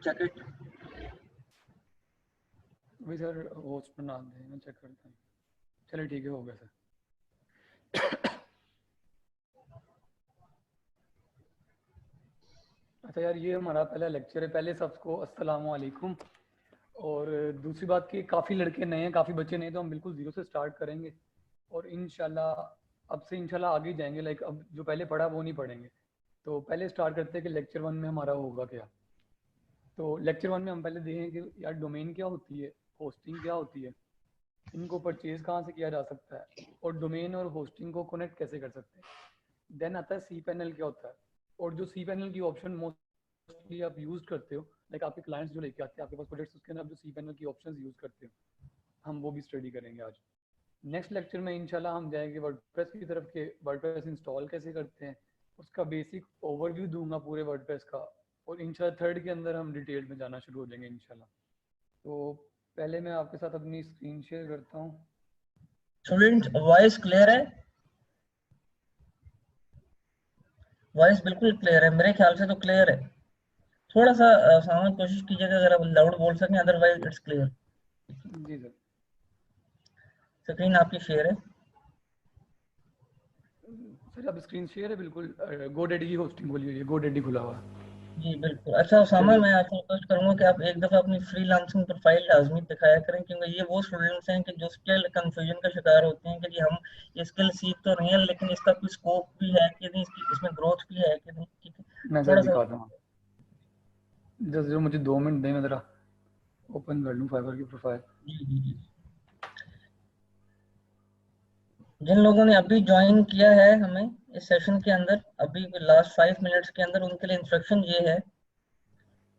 check it. अभी sir host बना दें, मैं चेक करता हूँ। चलिए ठीक है, हो गया सर। अच्छा यार, ये हमारा पहला लेक्चर है। पहले सबको अस्सलाम वालेकुम। और दूसरी बात कि काफ़ी लड़के नए हैं, काफ़ी बच्चे नए, तो हम बिल्कुल ज़ीरो से स्टार्ट करेंगे और इंशाल्लाह अब से इंशाल्लाह आगे ही जाएंगे। लाइक अब जो पहले पढ़ा वो नहीं पढ़ेंगे। तो पहले स्टार्ट करते हैं कि लेक्चर 1 में हमारा होगा क्या। तो लेक्चर 1 में हम पहले देखें कि यार डोमेन क्या होती है, होस्टिंग क्या होती है, इनको परचेज कहाँ से किया जा सकता है और डोमेन और होस्टिंग को कनेक्ट कैसे कर सकते हैं। देन आता है सी पैनल क्या होता है, और जो सी पैनल की ऑप्शन मोस्टली आप यूज़ करते हो, लाइक आपके क्लाइंट्स जो लेके आते हैं आपके पास प्रोजेक्ट्स, उसके अंदर आप जो सी पैनल की ऑप्शन यूज़ करते हो, हम वो भी स्टडी करेंगे आज। नेक्स्ट लेक्चर में इंशाल्लाह हम जाएंगे वर्डप्रेस की तरफ के वर्डप्रेस इंस्टॉल कैसे करते हैं, उसका बेसिक ओवरव्यू दूंगा पूरे वर्डप्रेस का, और इंशाल्लाह थर्ड के अंदर हम डिटेल में जाना शुरू हो जाएंगे इंशाल्लाह। तो पहले मैं आपके साथ अपनी स्क्रीन शेयर करता हूँ। स्टूडेंट वॉइस क्लियर है? वॉइस बिल्कुल क्लियर है, मेरे ख्याल से तो क्लियर है। थोड़ा सा सामने कोशिश कीजिएगा अगर आप लाउड बोल सकें, अदरवाइज इट्स क्लियर। जी सर। स्क्रीन आपकी शेयर है। सर अब स्क्रीन शेयर है बिल्कुल। गोडेडी की होस्टिंग खोली हुई है, गोडेडी खुला हुआ है। जी बिल्कुल। अच्छा उसामा, मैं आपसे रिक्वेस्ट करूंगा कि आप एक दफ़ा अपनी फ्रीलांसिंग प्रोफाइल लाजमी दिखाया करें, क्योंकि ये वो स्टूडेंट्स हैं कि जो स्किल कंफ्यूजन का शिकार होते हैं कि जी हम ये स्किल सीख तो रहे हैं लेकिन इसका कोई स्कोप भी है कि नहीं, इसमें ग्रोथ भी है कि नहीं। ठीक है, मैं सर थोड़ा सा दिखाता हूँ, जस्ट जो मुझे 2 मिनट दें, मैं ज़रा ओपन कर लूँ फाइवर की प्रोफाइल। जी जी जी। जिन लोगों ने अभी ज्वाइन किया है हमें इस सेशन के अंदर, अभी लास्ट 5 मिनट्स के अंदर, उनके लिए इंस्ट्रक्शन ये है,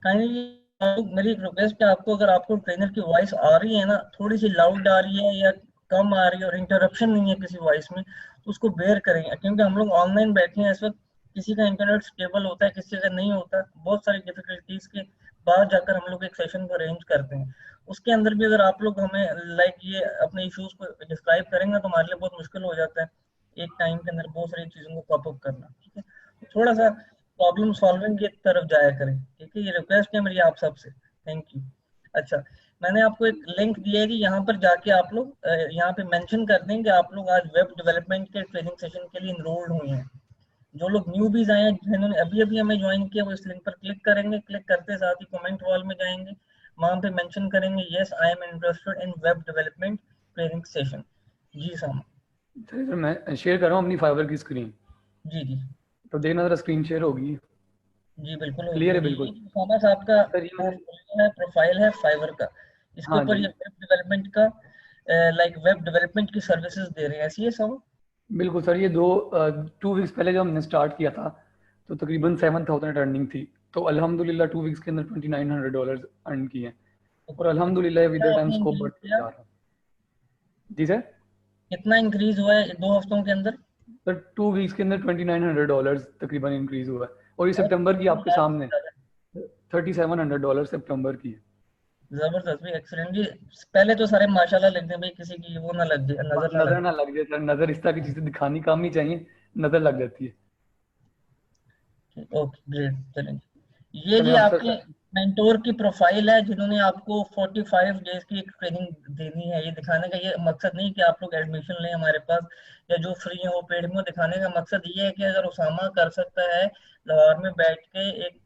काइंडली मेरी रिक्वेस्ट है आपको, अगर आपको ट्रेनर की वॉइस आ रही है ना, थोड़ी सी लाउड आ रही है या कम आ रही है और इंटरप्शन नहीं है किसी वॉइस में, तो उसको बेयर करें, क्योंकि हम लोग ऑनलाइन बैठे हैं इस वक्त। किसी का इंटरनेट स्टेबल होता है, किसी का नहीं होता, बहुत सारी डिफिकल्टीज के बाद जाकर हम लोग एक सेशन को अरेंज करते हैं। उसके अंदर भी अगर आप लोग हमें लाइक ये अपने इश्यूज को डिस्क्राइब करेंगे तो हमारे लिए बहुत मुश्किल हो जाता है एक टाइम के अंदर बहुत सारी चीजों को पॉप अप करना। ठीक है, तो थोड़ा सा प्रॉब्लम सॉल्विंग की तरफ जाया करें। ठीक है, ये रिक्वेस्ट है मेरी आप सबसे। Thank you. अच्छा, मैंने आपको एक लिंक दिया है कि यहाँ पर जाके आप लोग यहाँ पे मेंशन कर दें कि आप लोग आज वेब डेवलपमेंट के ट्रेनिंग सेशन के लिए इनरोल्ड हुए हैं। जो लोग न्यूबीज आए हैं, जिन्होंने अभी अभी हमें ज्वाइन किया, वो इस लिंक पर क्लिक करेंगे। क्लिक करते साथ ही कमेंट वॉल में जाएंगे, वहां पे मेंशन करेंगे yes I am interested in web development training session. जी सामा। सर मैं शेयर कर रहा हूँ अपनी फाइवर की स्क्रीन, जी जी तो देखना ज़रा स्क्रीन शेयर होगी। जी, बिल्कुल होगी क्लियर है होगी। बिल्कुल। ये सामा साहब का सर ये मुझे, पोर्टफोलियो है, प्रोफाइल है फाइवर का। इसके हाँ ऊपर जी ये वेब डेवलपमेंट का लाइक वेब डेवलपमेंट की सर्विसेज दे रहे हैं, ऐसी है सामा? बिल्कुल सर। ये 2 वीक्स पहले जब हमने स्टार्ट किया था तो तकरीबन 7,000 अर्निंग थी। तो अल्हम्दुलिल्लाह 2 वीक्स के अंदर $2,900 अर्न किए हैं, और अल्हम्दुलिल्लाह विद द कितना टाइम आपने स्कोप इंक्रीज बढ़ते किया? जा रहा है। जी सर। कितना इंक्रीज हुआ है 2 हफ्तों के अंदर? सर 2 वीक्स के अंदर $2,900 तकरीबन इंक्रीज हुआ है, और ये बहुत सितंबर की आपके ज्यादा सामने $3,700 सितंबर की है। जबरदस्त भी, एक्सीलेंट जी। पहले तो सारे माशाल्लाह लिखते हैं भाई, किसी की वो ना लग जाए, बस नजर ना नज़र लग ना लग जाए सर, नज़र इस तरह की चीज़ें दिखानी काम ही चाहिए, नज़र लग जाती है। जाए। ओके ग्रेट, चलेंगे। ये चलें जी अब आपके सर। मेंटोर की प्रोफाइल है, जिन्होंने आपको 45 डेज की एक ट्रेनिंग देनी है। ये दिखाने का ये मकसद नहीं कि आप लोग एडमिशन लें हमारे पास, या जो फ्री है वो पेड में। दिखाने का मकसद ये है कि अगर उसामा कर सकता है लाहौर में बैठ के, एक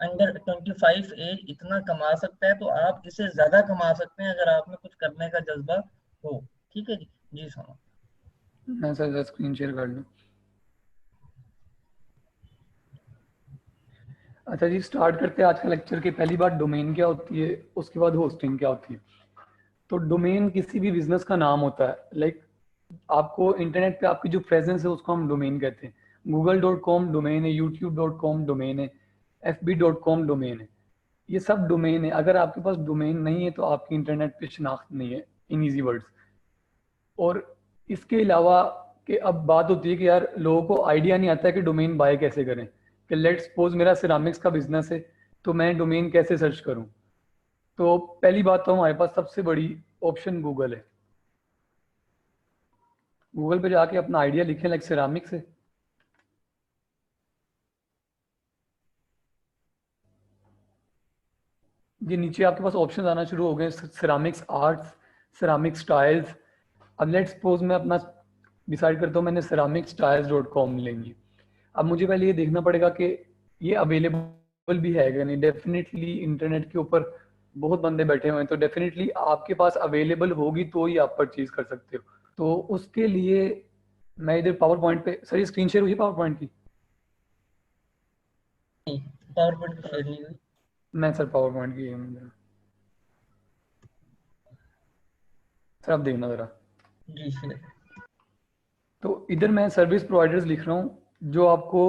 अंडर 25 एज इतना कमा सकता है, तो आप इससे ज्यादा कमा सकते हैं अगर आप में कुछ करने का जज्बा हो। ठीक है जी। जी सामा। मैं सर स्क्रीन शेयर कर लूँ। अच्छा जी, स्टार्ट करते हैं आज का लेक्चर की। पहली बात डोमेन क्या होती है, उसके बाद होस्टिंग क्या होती है। तो डोमेन किसी भी बिजनेस का नाम होता है। लाइक आपको इंटरनेट पे आपकी जो प्रेजेंस है उसको हम डोमेन कहते हैं। google.com डोमेन है, youtube.com डोमेन है, fb.com डोमेन है। ये सब डोमेन है। अगर आपके पास डोमेन नहीं है तो आपकी इंटरनेट पे शनाख्त नहीं है, इन ईजी वर्ड्स। और इसके अलावा कि अब बात होती है कि यार लोगों को आइडिया नहीं आता है कि डोमेन बाय कैसे करें। कि लेट्स सपोज मेरा सिरामिक्स का बिजनेस है, तो मैं डोमेन कैसे सर्च करूं। तो पहली बात तो हमारे पास सबसे बड़ी ऑप्शन गूगल है। गूगल पे जाके अपना आइडिया लिखें, लाइक सिरामिक्स है, ये नीचे आपके पास ऑप्शन आना शुरू हो गए, सिरामिक्स आर्ट्स, सिरामिक्स टाइल्स। अब लेट्स सपोज मैं अपना डिसाइड करता हूँ मैंने ceramicsTiles.com लेंगी। अब मुझे पहले ये देखना पड़ेगा कि ये अवेलेबल भी है कि नहीं। डेफिनेटली इंटरनेट के ऊपर बहुत बंदे बैठे हुए हैं, तो डेफिनेटली आपके पास अवेलेबल होगी तो ही आप परचेज कर सकते हो। तो उसके लिए मैं इधर पावर पॉइंट पे, सर ये स्क्रीन शेयर हुई पावर पॉइंट की? नहीं, पावर पॉइंट की शेयर नहीं हुई। मैं सर पावर पॉइंट की, सर आप देखना ज़रा। जी शेयर। तो इधर मैं सर्विस प्रोवाइडर्स लिख रहा हूँ जो आपको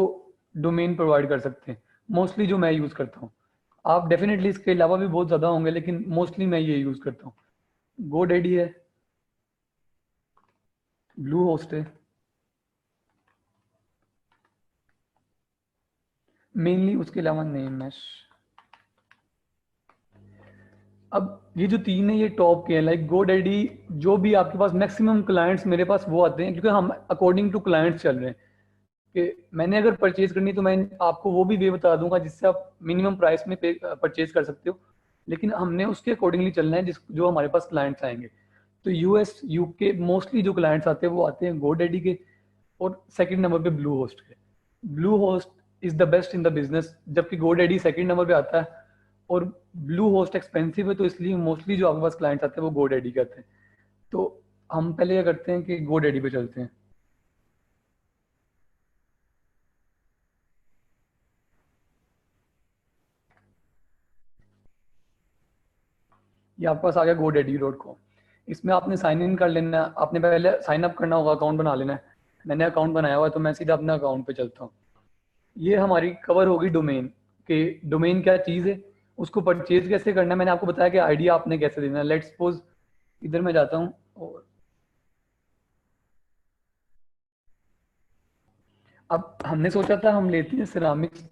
डोमेन प्रोवाइड कर सकते हैं, मोस्टली जो मैं यूज़ करता हूँ। आप डेफिनेटली इसके अलावा भी बहुत ज़्यादा होंगे, लेकिन मोस्टली मैं ये यूज़ करता हूँ। GoDaddy है, ब्लू होस्ट है, मेनली उसके अलावा नेम मैश। अब ये जो तीन है ये टॉप के हैं, लाइक GoDaddy। जो भी आपके पास मैक्सिमम क्लाइंट्स मेरे पास वो आते हैं, क्योंकि हम अकॉर्डिंग टू क्लाइंट्स चल रहे हैं कि मैंने अगर परचेज करनी तो मैं आपको वो भी वे बता दूंगा जिससे आप मिनिमम प्राइस में परचेज कर सकते हो, लेकिन हमने उसके अकॉर्डिंगली चलना है जो हमारे पास क्लाइंट्स आएंगे। तो यूएस यूके मोस्टली जो क्लाइंट्स आते हैं वो आते हैं GoDaddy के, और सेकंड नंबर पे ब्लू होस्ट के। Blue host is the best in the business, जबकि GoDaddy सेकंड नंबर पे आता है। और ब्लू होस्ट एक्सपेंसिव है, तो इसलिए मोस्टली जो आपके पास क्लाइंट्स आते हैं वो GoDaddy के आते हैं। तो हम पहले क्या करते हैं कि GoDaddy पे चलते हैं। ये आपके पास आ गया GoDaddy.com। इसमें आपने साइन इन कर लेना है, आपने पहले साइन अप करना होगा, अकाउंट बना लेना है। मैंने अकाउंट बनाया हुआ है, तो मैं सीधा अपने अकाउंट पे चलता हूँ। ये हमारी कवर होगी डोमेन, कि डोमेन क्या चीज़ है, उसको परचेज कैसे करना है। मैंने आपको बताया कि आइडिया आपने कैसे देना है। लेट्स सपोज इधर मैं जाता हूँ और अब हमने सोचा था हम लेते हैं ceramics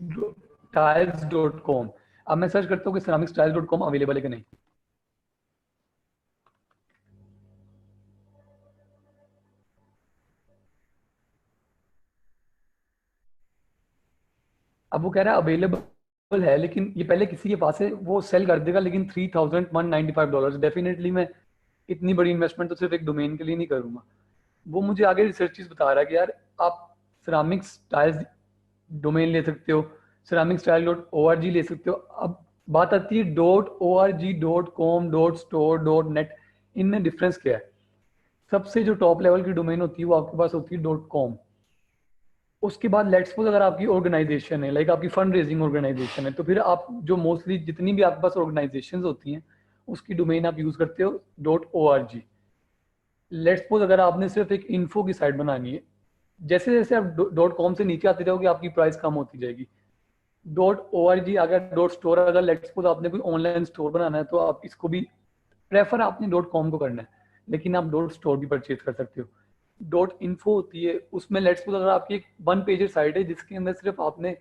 tiles.com। अब मैं सर्च करता हूँ कि ceramicsTiles.com अवेलेबल है कि नहीं। अब वो कह रहा है अवेलेबल है, लेकिन ये पहले किसी के पास है वो सेल कर देगा, लेकिन $3,195। डेफिनेटली मैं इतनी बड़ी इन्वेस्टमेंट तो सिर्फ एक डोमेन के लिए नहीं करूंगा। वो मुझे आगे रिसर्चेस बता रहा है कि यार आप सिरामिक्स टाइल्स डोमेन ले सकते हो, ceramicsTile.org ले सकते हो। अब बात आती है .org.com.store.net, इनमें डिफरेंस क्या है। सबसे जो टॉप लेवल की डोमेन होती है वो आपके पास होती है .com। उसके बाद लेट्स सपोज अगर आपकी ऑर्गेनाइजेशन है, लाइक आपकी फंड रेजिंग ऑर्गेनाइजेशन है, तो फिर आप जो मोस्टली जितनी भी आपके पास ऑर्गेनाइजेशन होती हैं उसकी डोमेन आप यूज करते हो .org। लेट्स सपोज अगर आपने सिर्फ एक इन्फो की साइट बनानी है, जैसे जैसे आप .com से नीचे आते जाओगे आपकी प्राइस कम होती जाएगी। .org अगर .store, अगर लेट्स सपोज आपने कोई ऑनलाइन स्टोर बनाना है तो आप इसको भी प्रेफर आपने .com को करना है, लेकिन आप .store भी परचेज कर सकते हो। .info होती है, उसमें लेट्स सपोज अगर आपकी एक वन पेजर साइट है जिसके अंदर सिर्फ आपने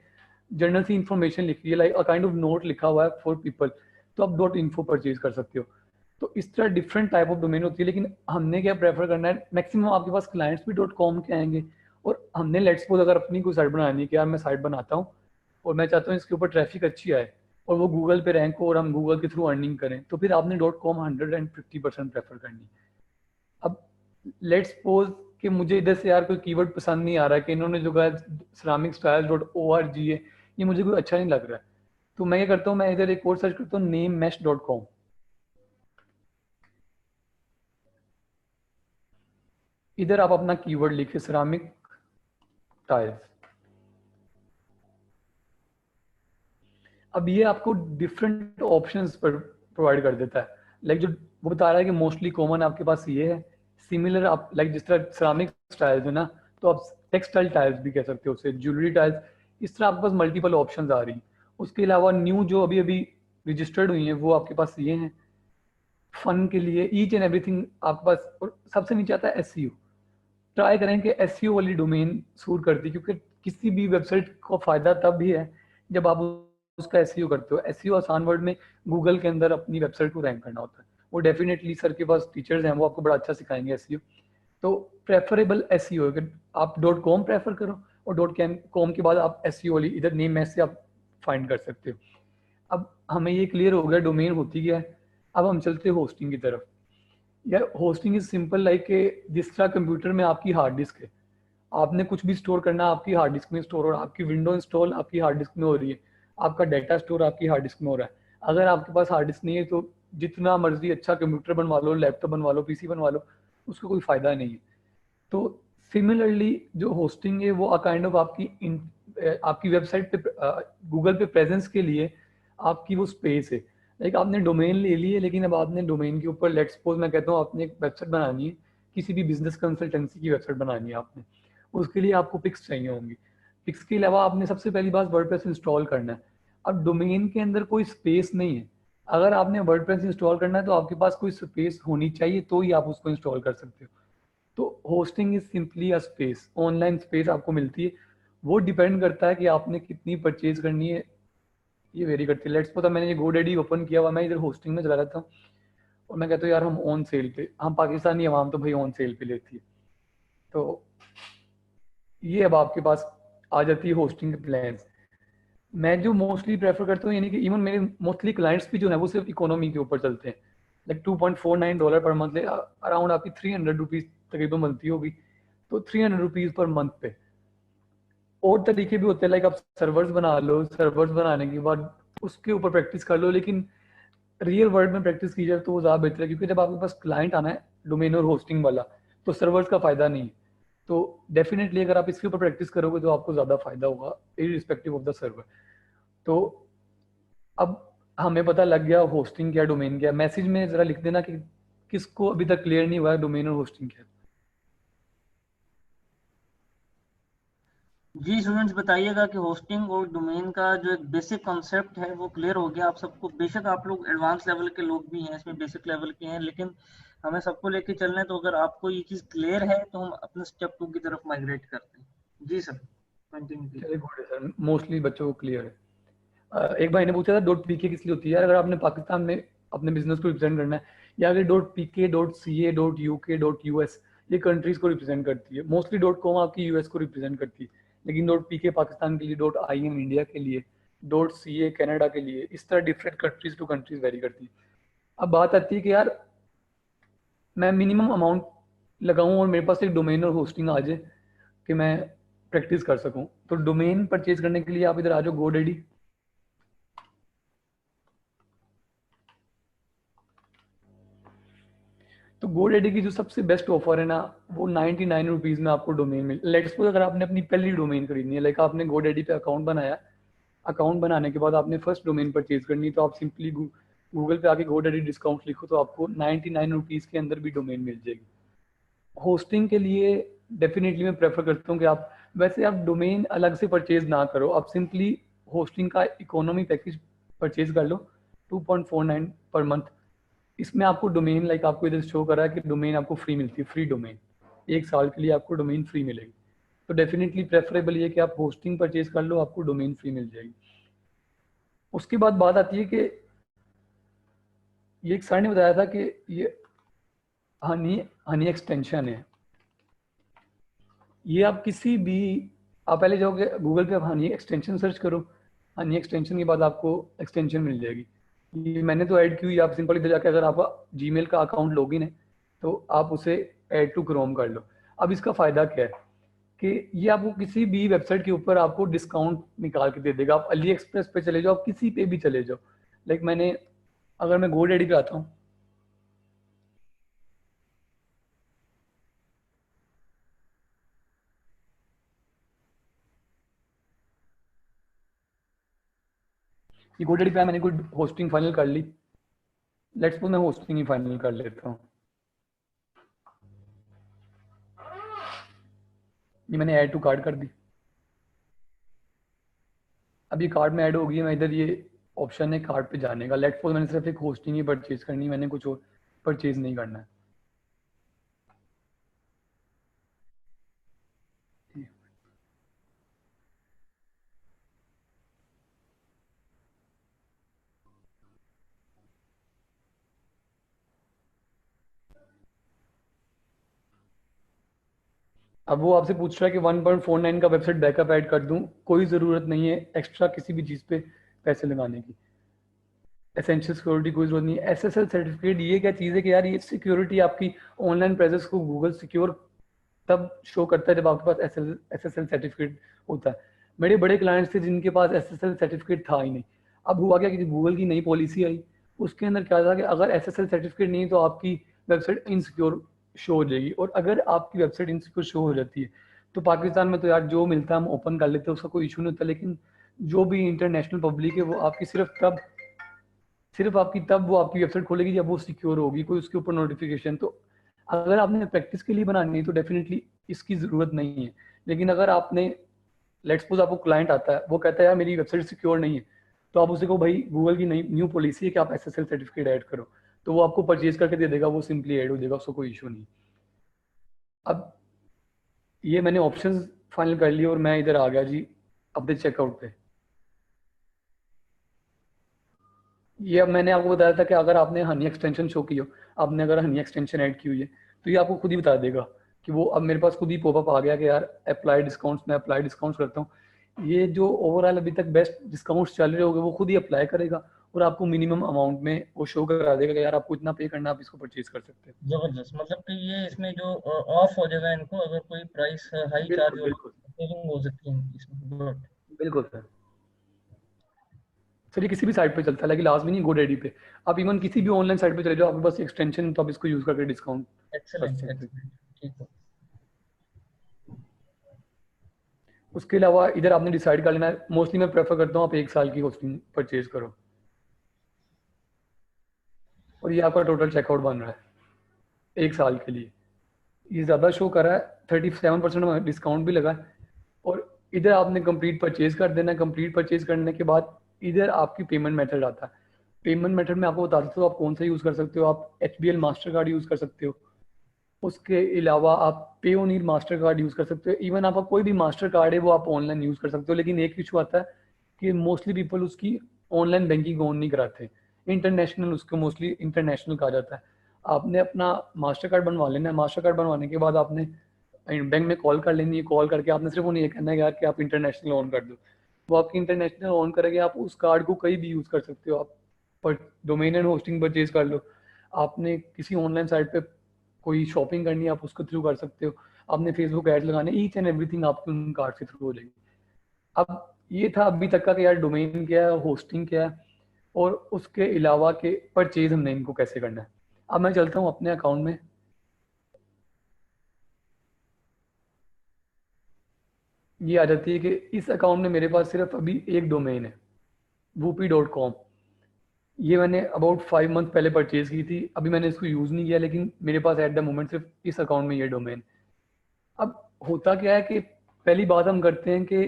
जनरल सी इंफॉर्मेशन लिखी है, like a kind of note लिखा हुआ है फॉर पीपल, तो आप .info परचेज कर सकते हो। तो इस तरह डिफरेंट टाइप ऑफ डोमेन होती है, लेकिन हमने क्या प्रेफर करना है, मैक्सिमम आपके पास क्लाइंट्स भी .com के आएंगे, और हमने लेट्स सपोज अगर अपनी कोई साइट बनानी है कि यार मैं साइट बनाता हूँ और मैं चाहता हूँ इसके ऊपर ट्रैफिक अच्छी आए और वो गूगल पे रैंक हो और हम गूगल के थ्रू अर्निंग करें, तो फिर आपने .com 150% प्रेफर करनी। अब लेट्स सपोज कि मुझे इधर से यार कोई कीवर्ड पसंद नहीं आ रहा है, कि इन्होंने जो कहा ceramicsTiles.org है, ये मुझे कोई अच्छा नहीं लग रहा है, तो मैं क्या करता हूँ, मैं इधर एक और सर्च करता हूँ namemesh.com। इधर आप अपना कीवर्ड लिखिए सिरामिक टाइल्स। अब ये आपको डिफरेंट ऑप्शंस पर प्रोवाइड कर देता है, लाइक जो वो बता रहा है कि मोस्टली कॉमन आपके पास ये है। सिमिलर आप लाइक जिस तरह सिरामिक टाइल्स है ना, तो आप टेक्सटाइल टाइल्स भी कह सकते हो उसे, ज्वेलरी टाइल्स। इस तरह आपके पास मल्टीपल ऑप्शंस आ रही हैं। उसके अलावा न्यू जो अभी अभी रजिस्टर्ड हुई हैं वो आपके पास ये हैं फन के लिए, ईच एंड एवरीथिंग आपके पास। और सबसे नीचे आता है SEO। ट्राई करें कि SEO वाली डोमेन सूट करती है, क्योंकि किसी भी वेबसाइट को फायदा तब भी है जब आप उसका SEO करते हो। SEO आसान वर्ड में गूगल के अंदर अपनी वेबसाइट को रैंक करना होता है। वो डेफिनेटली सर के पास टीचर्स हैं, वो आपको बड़ा अच्छा सिखाएंगे SEO। तो प्रेफरेबल SEO है कि आप .com प्रेफर करो, और .com के बाद आप SEO वाली इधर नेम में से आप फाइंड कर सकते हो। अब हमें ये क्लियर हो गया डोमेन होती क्या है। अब हम चलते हैं होस्टिंग की तरफ। यार होस्टिंग इज सिंपल लाइक जिस तरह कंप्यूटर में आपकी हार्ड डिस्क है, आपने कुछ भी स्टोर करना आपकी हार्ड डिस्क में स्टोर हो रहा है, आपकी विंडो इंस्टॉल आपकी हार्ड डिस्क में हो रही है, आपका डाटा स्टोर आपकी हार्ड डिस्क में हो रहा है। अगर आपके पास हार्ड डिस्क नहीं है तो जितना मर्जी अच्छा कंप्यूटर बनवा लो, लैपटॉप बनवा लो, पीसी बनवा लो, उसका कोई फायदा नहीं है। तो सिमिलरली जो होस्टिंग है वो काइंड ऑफ आपकी वेबसाइट पे गूगल पे प्रेजेंस के लिए आपकी वो स्पेस है। लाइक आपने डोमेन ले ली है, लेकिन अब आपने डोमेन के ऊपर लेट्स सपोज मैं कहता हूँ आपने एक वेबसाइट बनानी है, किसी भी बिजनेस कंसल्टेंसी की वेबसाइट बनानी है आपने, उसके लिए आपको पिक्स चाहिए होंगी। पिक्स के अलावा आपने सबसे पहली बात वर्डप्रेस इंस्टॉल करना है। अब डोमेन के अंदर कोई स्पेस नहीं है। अगर आपने वर्डप्रेस इंस्टॉल करना है तो आपके पास कोई स्पेस होनी चाहिए, तो ही आप उसको इंस्टॉल कर सकते हो। तो hosting is simply a space, online space आपको मिलती है। वो डिपेंड करता है कि आपने कितनी परचेज करनी है, ये वेरी करती है। लेट्स पता मैंने ये गोडेडी ओपन किया हुआ, मैं इधर होस्टिंग में चला रहता हूँ और मैं कहता हूँ यार हम ऑन सेल पे, हम पाकिस्तानी अवाम तो भाई ऑन सेल पे लेती है। तो ये अब आपके पास आ जाती है होस्टिंग के प्लान्स। मैं जो मोस्टली प्रेफर करता हूँ, यानी कि इवन मेरे मोस्टली क्लाइंट्स भी जो है वो सिर्फ इकोनॉमी के ऊपर चलते हैं। लाइक $2.49 पर मंथ, अराउंड आपकी ₹300 तकरीबन बनती होगी। तो ₹300 पर मंथ पे। और तरीके भी होते हैं, लाइक आप सर्वर्स बना लो, सर्वर्स बनाने के बाद उसके ऊपर प्रैक्टिस कर लो, लेकिन रियल वर्ल्ड में प्रैक्टिस की जाए तो वो ज़्यादा बेहतर है, क्योंकि जब आपके पास क्लाइंट आना है डोमेन और होस्टिंग वाला, तो सर्वर्स का फायदा नहीं है। तो डेफिनेटली अगर आप इसके ऊपर प्रैक्टिस करोगे तो आपको ज़्यादा फायदा होगा इरिस्पेक्टिव ऑफ द सर्वर। तो अब हमें पता लग गया होस्टिंग क्या डोमेन क्या। मैसेज में ज़रा लिख देना कि किसको अभी तक क्लियर नहीं हुआ है डोमेन और होस्टिंग क्या। जी स्टूडेंट्स बताइएगा कि होस्टिंग और डोमेन का जो एक बेसिक कॉन्सेप्ट है वो क्लियर हो गया आप सबको। बेशक आप लोग एडवांस लेवल के लोग भी हैं, इसमें बेसिक लेवल के हैं, लेकिन हमें सबको लेके चलना है। तो अगर आपको ये चीज़ क्लियर है तो हम अपने स्टेप 2 की तरफ माइग्रेट करते हैं। जी सर, कंटिन्यू चलिए कीजिए। गुड है सर, मोस्टली बच्चों को क्लियर है। एक भाई ने पूछा था डॉट पीके किस लिए होती है। यार अगर आपने पाकिस्तान में अपने बिजनेस को रिप्रेजेंट करना है, या अगर dot PK dot C A dot UK dot US, ये कंट्रीज को रिप्रेजेंट करती है। मोस्टली डॉट कॉम आपकी यूएस को रिप्रेजेंट करती है, लेकिन डॉट पीके पाकिस्तान के लिए, डॉट आई एम इंडिया के लिए, डॉट सी ए कनाडा के लिए, इस तरह different countries to countries vary करती है। अब बात आती है कि यार मैं मिनिमम अमाउंट लगाऊं और मेरे पास एक डोमेन और होस्टिंग आ जाए कि मैं प्रैक्टिस कर सकूं। तो डोमेन परचेज करने के लिए आप इधर आ जाओ गोडेडी। तो गोडेडी की जो सबसे बेस्ट ऑफर है ना, वो ₹99 में आपको डोमेन मिल। लेट्स सपोज अगर आपने अपनी पहली डोमेन खरीदनी है, लाइक आपने गोडेडी पे अकाउंट बनाया, अकाउंट बनाने के बाद आपने फर्स्ट डोमेन परचेज करनी है, तो आप सिंपली गूगल पे आके गोडेडी डिस्काउंट लिखो तो आपको ₹99 के अंदर भी डोमेन मिल जाएगी। होस्टिंग के लिए डेफिनेटली मैं प्रेफर करता हूँ कि आप, वैसे आप डोमेन अलग से परचेज ना करो, आप सिंपली होस्टिंग का इकोनॉमी पैकेज परचेज कर लो, 2.49 पर मंथ। इसमें आपको डोमेन, लाइक आपको इधर शो कर रहा है कि डोमेन आपको फ्री मिलती है, फ्री डोमेन 1 साल के लिए आपको डोमेन फ्री मिलेगी। तो डेफिनेटली प्रेफरेबल ये कि आप होस्टिंग परचेज कर लो, आपको डोमेन फ्री मिल जाएगी। उसके बाद बात आती है कि ये एक सर ने बताया था कि ये हनी हनी एक्सटेंशन है। ये आप किसी भी, आप पहले जाओगे गूगल पे, आप हनी एक्सटेंशन सर्च करो, हनी एक्सटेंशन के बाद आपको एक्सटेंशन मिल जाएगी। ये मैंने तो ऐड की हुई, आप सिंपल इधर जाके अगर आपका जीमेल का अकाउंट लॉगिन है तो आप उसे ऐड टू क्रोम कर लो। अब इसका फ़ायदा क्या है कि ये आपको किसी भी वेबसाइट के ऊपर आपको डिस्काउंट निकाल के दे देगा। आप अली एक्सप्रेस पे चले जाओ, आप किसी पे भी चले जाओ। लाइक मैंने, अगर मैं गोडेडी पे आता हूँ, ये गोडेडी पे मैंने कोई होस्टिंग फाइनल कर ली, लेट्स सपोज मैं होस्टिंग ही फाइनल कर लेता हूँ। ये मैंने ऐड टू कार्ड कर दी। अब ये कार्ड में ऐड हो गई है, मैं इधर ये ऑप्शन है कार्ड पे जाने का। लेट्स सपोज मैंने सिर्फ एक होस्टिंग ही परचेज करनी है, मैंने कुछ और परचेज नहीं करना है। अब वो आपसे पूछ रहा है कि 1.49 का वेबसाइट बैकअप ऐड कर दूं, कोई ज़रूरत नहीं है एक्स्ट्रा किसी भी चीज़ पे पैसे लगाने की। एसेंशियल सिक्योरिटी कोई जरूरत नहीं है। एसएसएल सर्टिफिकेट ये क्या चीज़ है कि यार ये सिक्योरिटी आपकी ऑनलाइन प्रेजेंस को गूगल सिक्योर तब शो करता है जब आपके पास एसएसएल सर्टिफिकेट होता है। मेरे बड़े क्लाइंट्स थे जिनके पास एसएसएल सर्टिफिकेट था ही नहीं। अब हुआ क्या कि गूगल की नई पॉलिसी आई, उसके अंदर क्या था कि अगर एसएसएल सर्टिफिकेट नहीं है तो आपकी वेबसाइट इनसिक्योर शो हो जाएगी। और अगर आपकी वेबसाइट इनसिक्योर शो हो जाती है तो पाकिस्तान में तो यार जो मिलता है हम ओपन कर लेते हैं, उसका कोई इशू नहीं होता। लेकिन जो भी इंटरनेशनल पब्लिक है वो आपकी सिर्फ आपकी तब वो आपकी वेबसाइट खोलेगी जब वो सिक्योर होगी, कोई उसके ऊपर नोटिफिकेशन। तो अगर आपने प्रैक्टिस के लिए बनानी है तो डेफिनेटली इसकी ज़रूरत नहीं है। लेकिन अगर आपने, लेट्स सपोज आपको क्लाइंट आता है, वो कहता है यार मेरी वेबसाइट सिक्योर नहीं है, तो आप उसे को भाई गूगल की नई न्यू पॉलिसी है कि आप एसएसएल सर्टिफिकेट ऐड करो, तो वो आपको परचेज करके दे देगा, वो सिंपली ऐड हो जाएगा, उसको कोई इशू नहीं। अब ये मैंने ऑप्शंस फाइनल कर लिए और मैं इधर आ गया जी अपने चेकआउट पे। ये अब मैंने आपको बताया था कि अगर आपने हनी एक्सटेंशन शो की हो, आपने अगर हनी एक्सटेंशन ऐड की हुई है, तो ये आपको खुद ही बता देगा कि वो, अब मेरे पास खुद ही पॉपअप आ गया कि यार अप्लाई डिस्काउंट्स, मैं अप्लाई डिस्काउंट्स करता हूँ। ये जो ओवरऑल अभी तक बेस्ट डिस्काउंट्स चल रहे होंगे वो खुद ही अप्लाई करेगा और आपको मिनिमम अमाउंट में वो शो करा देगा कि यार आपको इतना पे करना, आप इसको परचेज कर सकते हैं। जबरदस्त, मतलब कि ये इसमें जो ऑफ हो जाएगा इनको, अगर कोई प्राइस हाई चार्ज बिल्कुल हो, बिल्कुल सेविंग हो सकती है इनकी इसमें। गुड। बिल्कुल सर ये किसी भी साइट पे चलता है, लेकिन लास्ट में नहीं, गोडेडी पे। आप इवन किसी भी ऑनलाइन साइट पे चले जाओ, आपके पास एक्सटेंशन, तो आप इसको यूज करके डिस्काउंट कर एक्सेलेंट सकते हैं। एक्सेलेंट, ठीक है। उसके अलावा इधर आपने डिसाइड कर लेना है, मोस्टली मैं प्रेफर करता हूँ आप 1 साल की होस्टिंग परचेज करो, और ये आपका टोटल चेकआउट बन रहा है 1 साल के लिए। ये ज़्यादा शो कर रहा है, 37% डिस्काउंट भी लगा है। और इधर आपने कंप्लीट परचेज कर देना है। कंप्लीट परचेज करने के बाद इधर आपकी पेमेंट मेथड आता है। पेमेंट मेथड में आपको बता देता हूँ आप कौन सा यूज़ कर सकते हो। आप HBL मास्टर कार्ड यूज़ कर सकते हो, उसके अलावा आप पेओनीर मास्टर कार्ड यूज़ कर सकते हो। इवन आपका कोई भी मास्टर कार्ड है वो आप ऑनलाइन यूज़ कर सकते हो। लेकिन एक इशू आता है कि मोस्टली पीपल उसकी ऑनलाइन बैंकिंग ऑन नहीं कराते। इंटरनेशनल, उसको मोस्टली इंटरनेशनल कहा जाता है। आपने अपना मास्टर कार्ड बनवा लेना है। मास्टर कार्ड बनवाने के बाद आपने बैंक में कॉल कर लेनी है। कॉल करके आपने सिर्फ उन्हें ये कहना है यार कि आप इंटरनेशनल ऑन कर दो, वो आपकी इंटरनेशनल ऑन करेंगे। आप उस कार्ड को कहीं भी यूज़ कर सकते हो। आप पर डोमेन एंड होस्टिंग परचेज कर लो, आपने किसी ऑनलाइन साइट पे कोई शॉपिंग करनी है आप उसको थ्रू कर सकते हो, आपने फेसबुक एड लगाने, ईच एंड एवरीथिंग आपके उन कार्ड के थ्रू हो जाएगी। अब ये था अभी तक का कि यार डोमेन क्या है, होस्टिंग क्या है, और उसके अलावा के परचेज हमने इनको कैसे करना है। अब मैं चलता हूँ अपने अकाउंट में। ये आ जाती है कि इस अकाउंट में मेरे पास सिर्फ अभी एक डोमेन है, whoopee.com। ये मैंने अबाउट 5 मंथ पहले परचेज की थी, अभी मैंने इसको यूज़ नहीं किया, लेकिन मेरे पास एट द मोमेंट सिर्फ इस अकाउंट में ये डोमेन। अब होता क्या है कि पहली बात हम करते हैं कि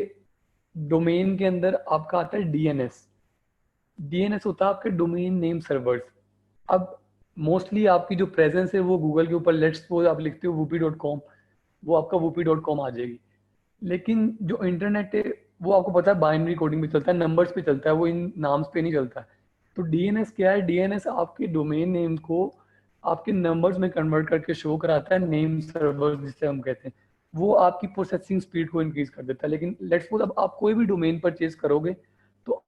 डोमेन के अंदर आपका आता है डीएनएस। डीएनएस होता है आपके डोमेन नेम सर्वर्स। अब मोस्टली आपकी जो प्रेजेंस है वो गूगल के ऊपर, लेट्स सपोज आप लिखते हो whoopee.com, वो आपका whoopee.com आ जाएगी। लेकिन जो इंटरनेट है वो आपको पता है बाइनरी कोडिंग पे चलता है, नंबर्स पे चलता है, वो इन नाम्स पे नहीं चलता है। तो डीएनएस क्या है, डीएनएस आपके डोमेन नेम को आपके नंबर्स में कन्वर्ट करके शो कराता है, नेम सर्वर जिसे हम कहते हैं। वो आपकी प्रोसेसिंग स्पीड को इंक्रीज कर देता है। लेकिन लेट्स सपोज अब आप कोई भी डोमेन परचेज करोगे तो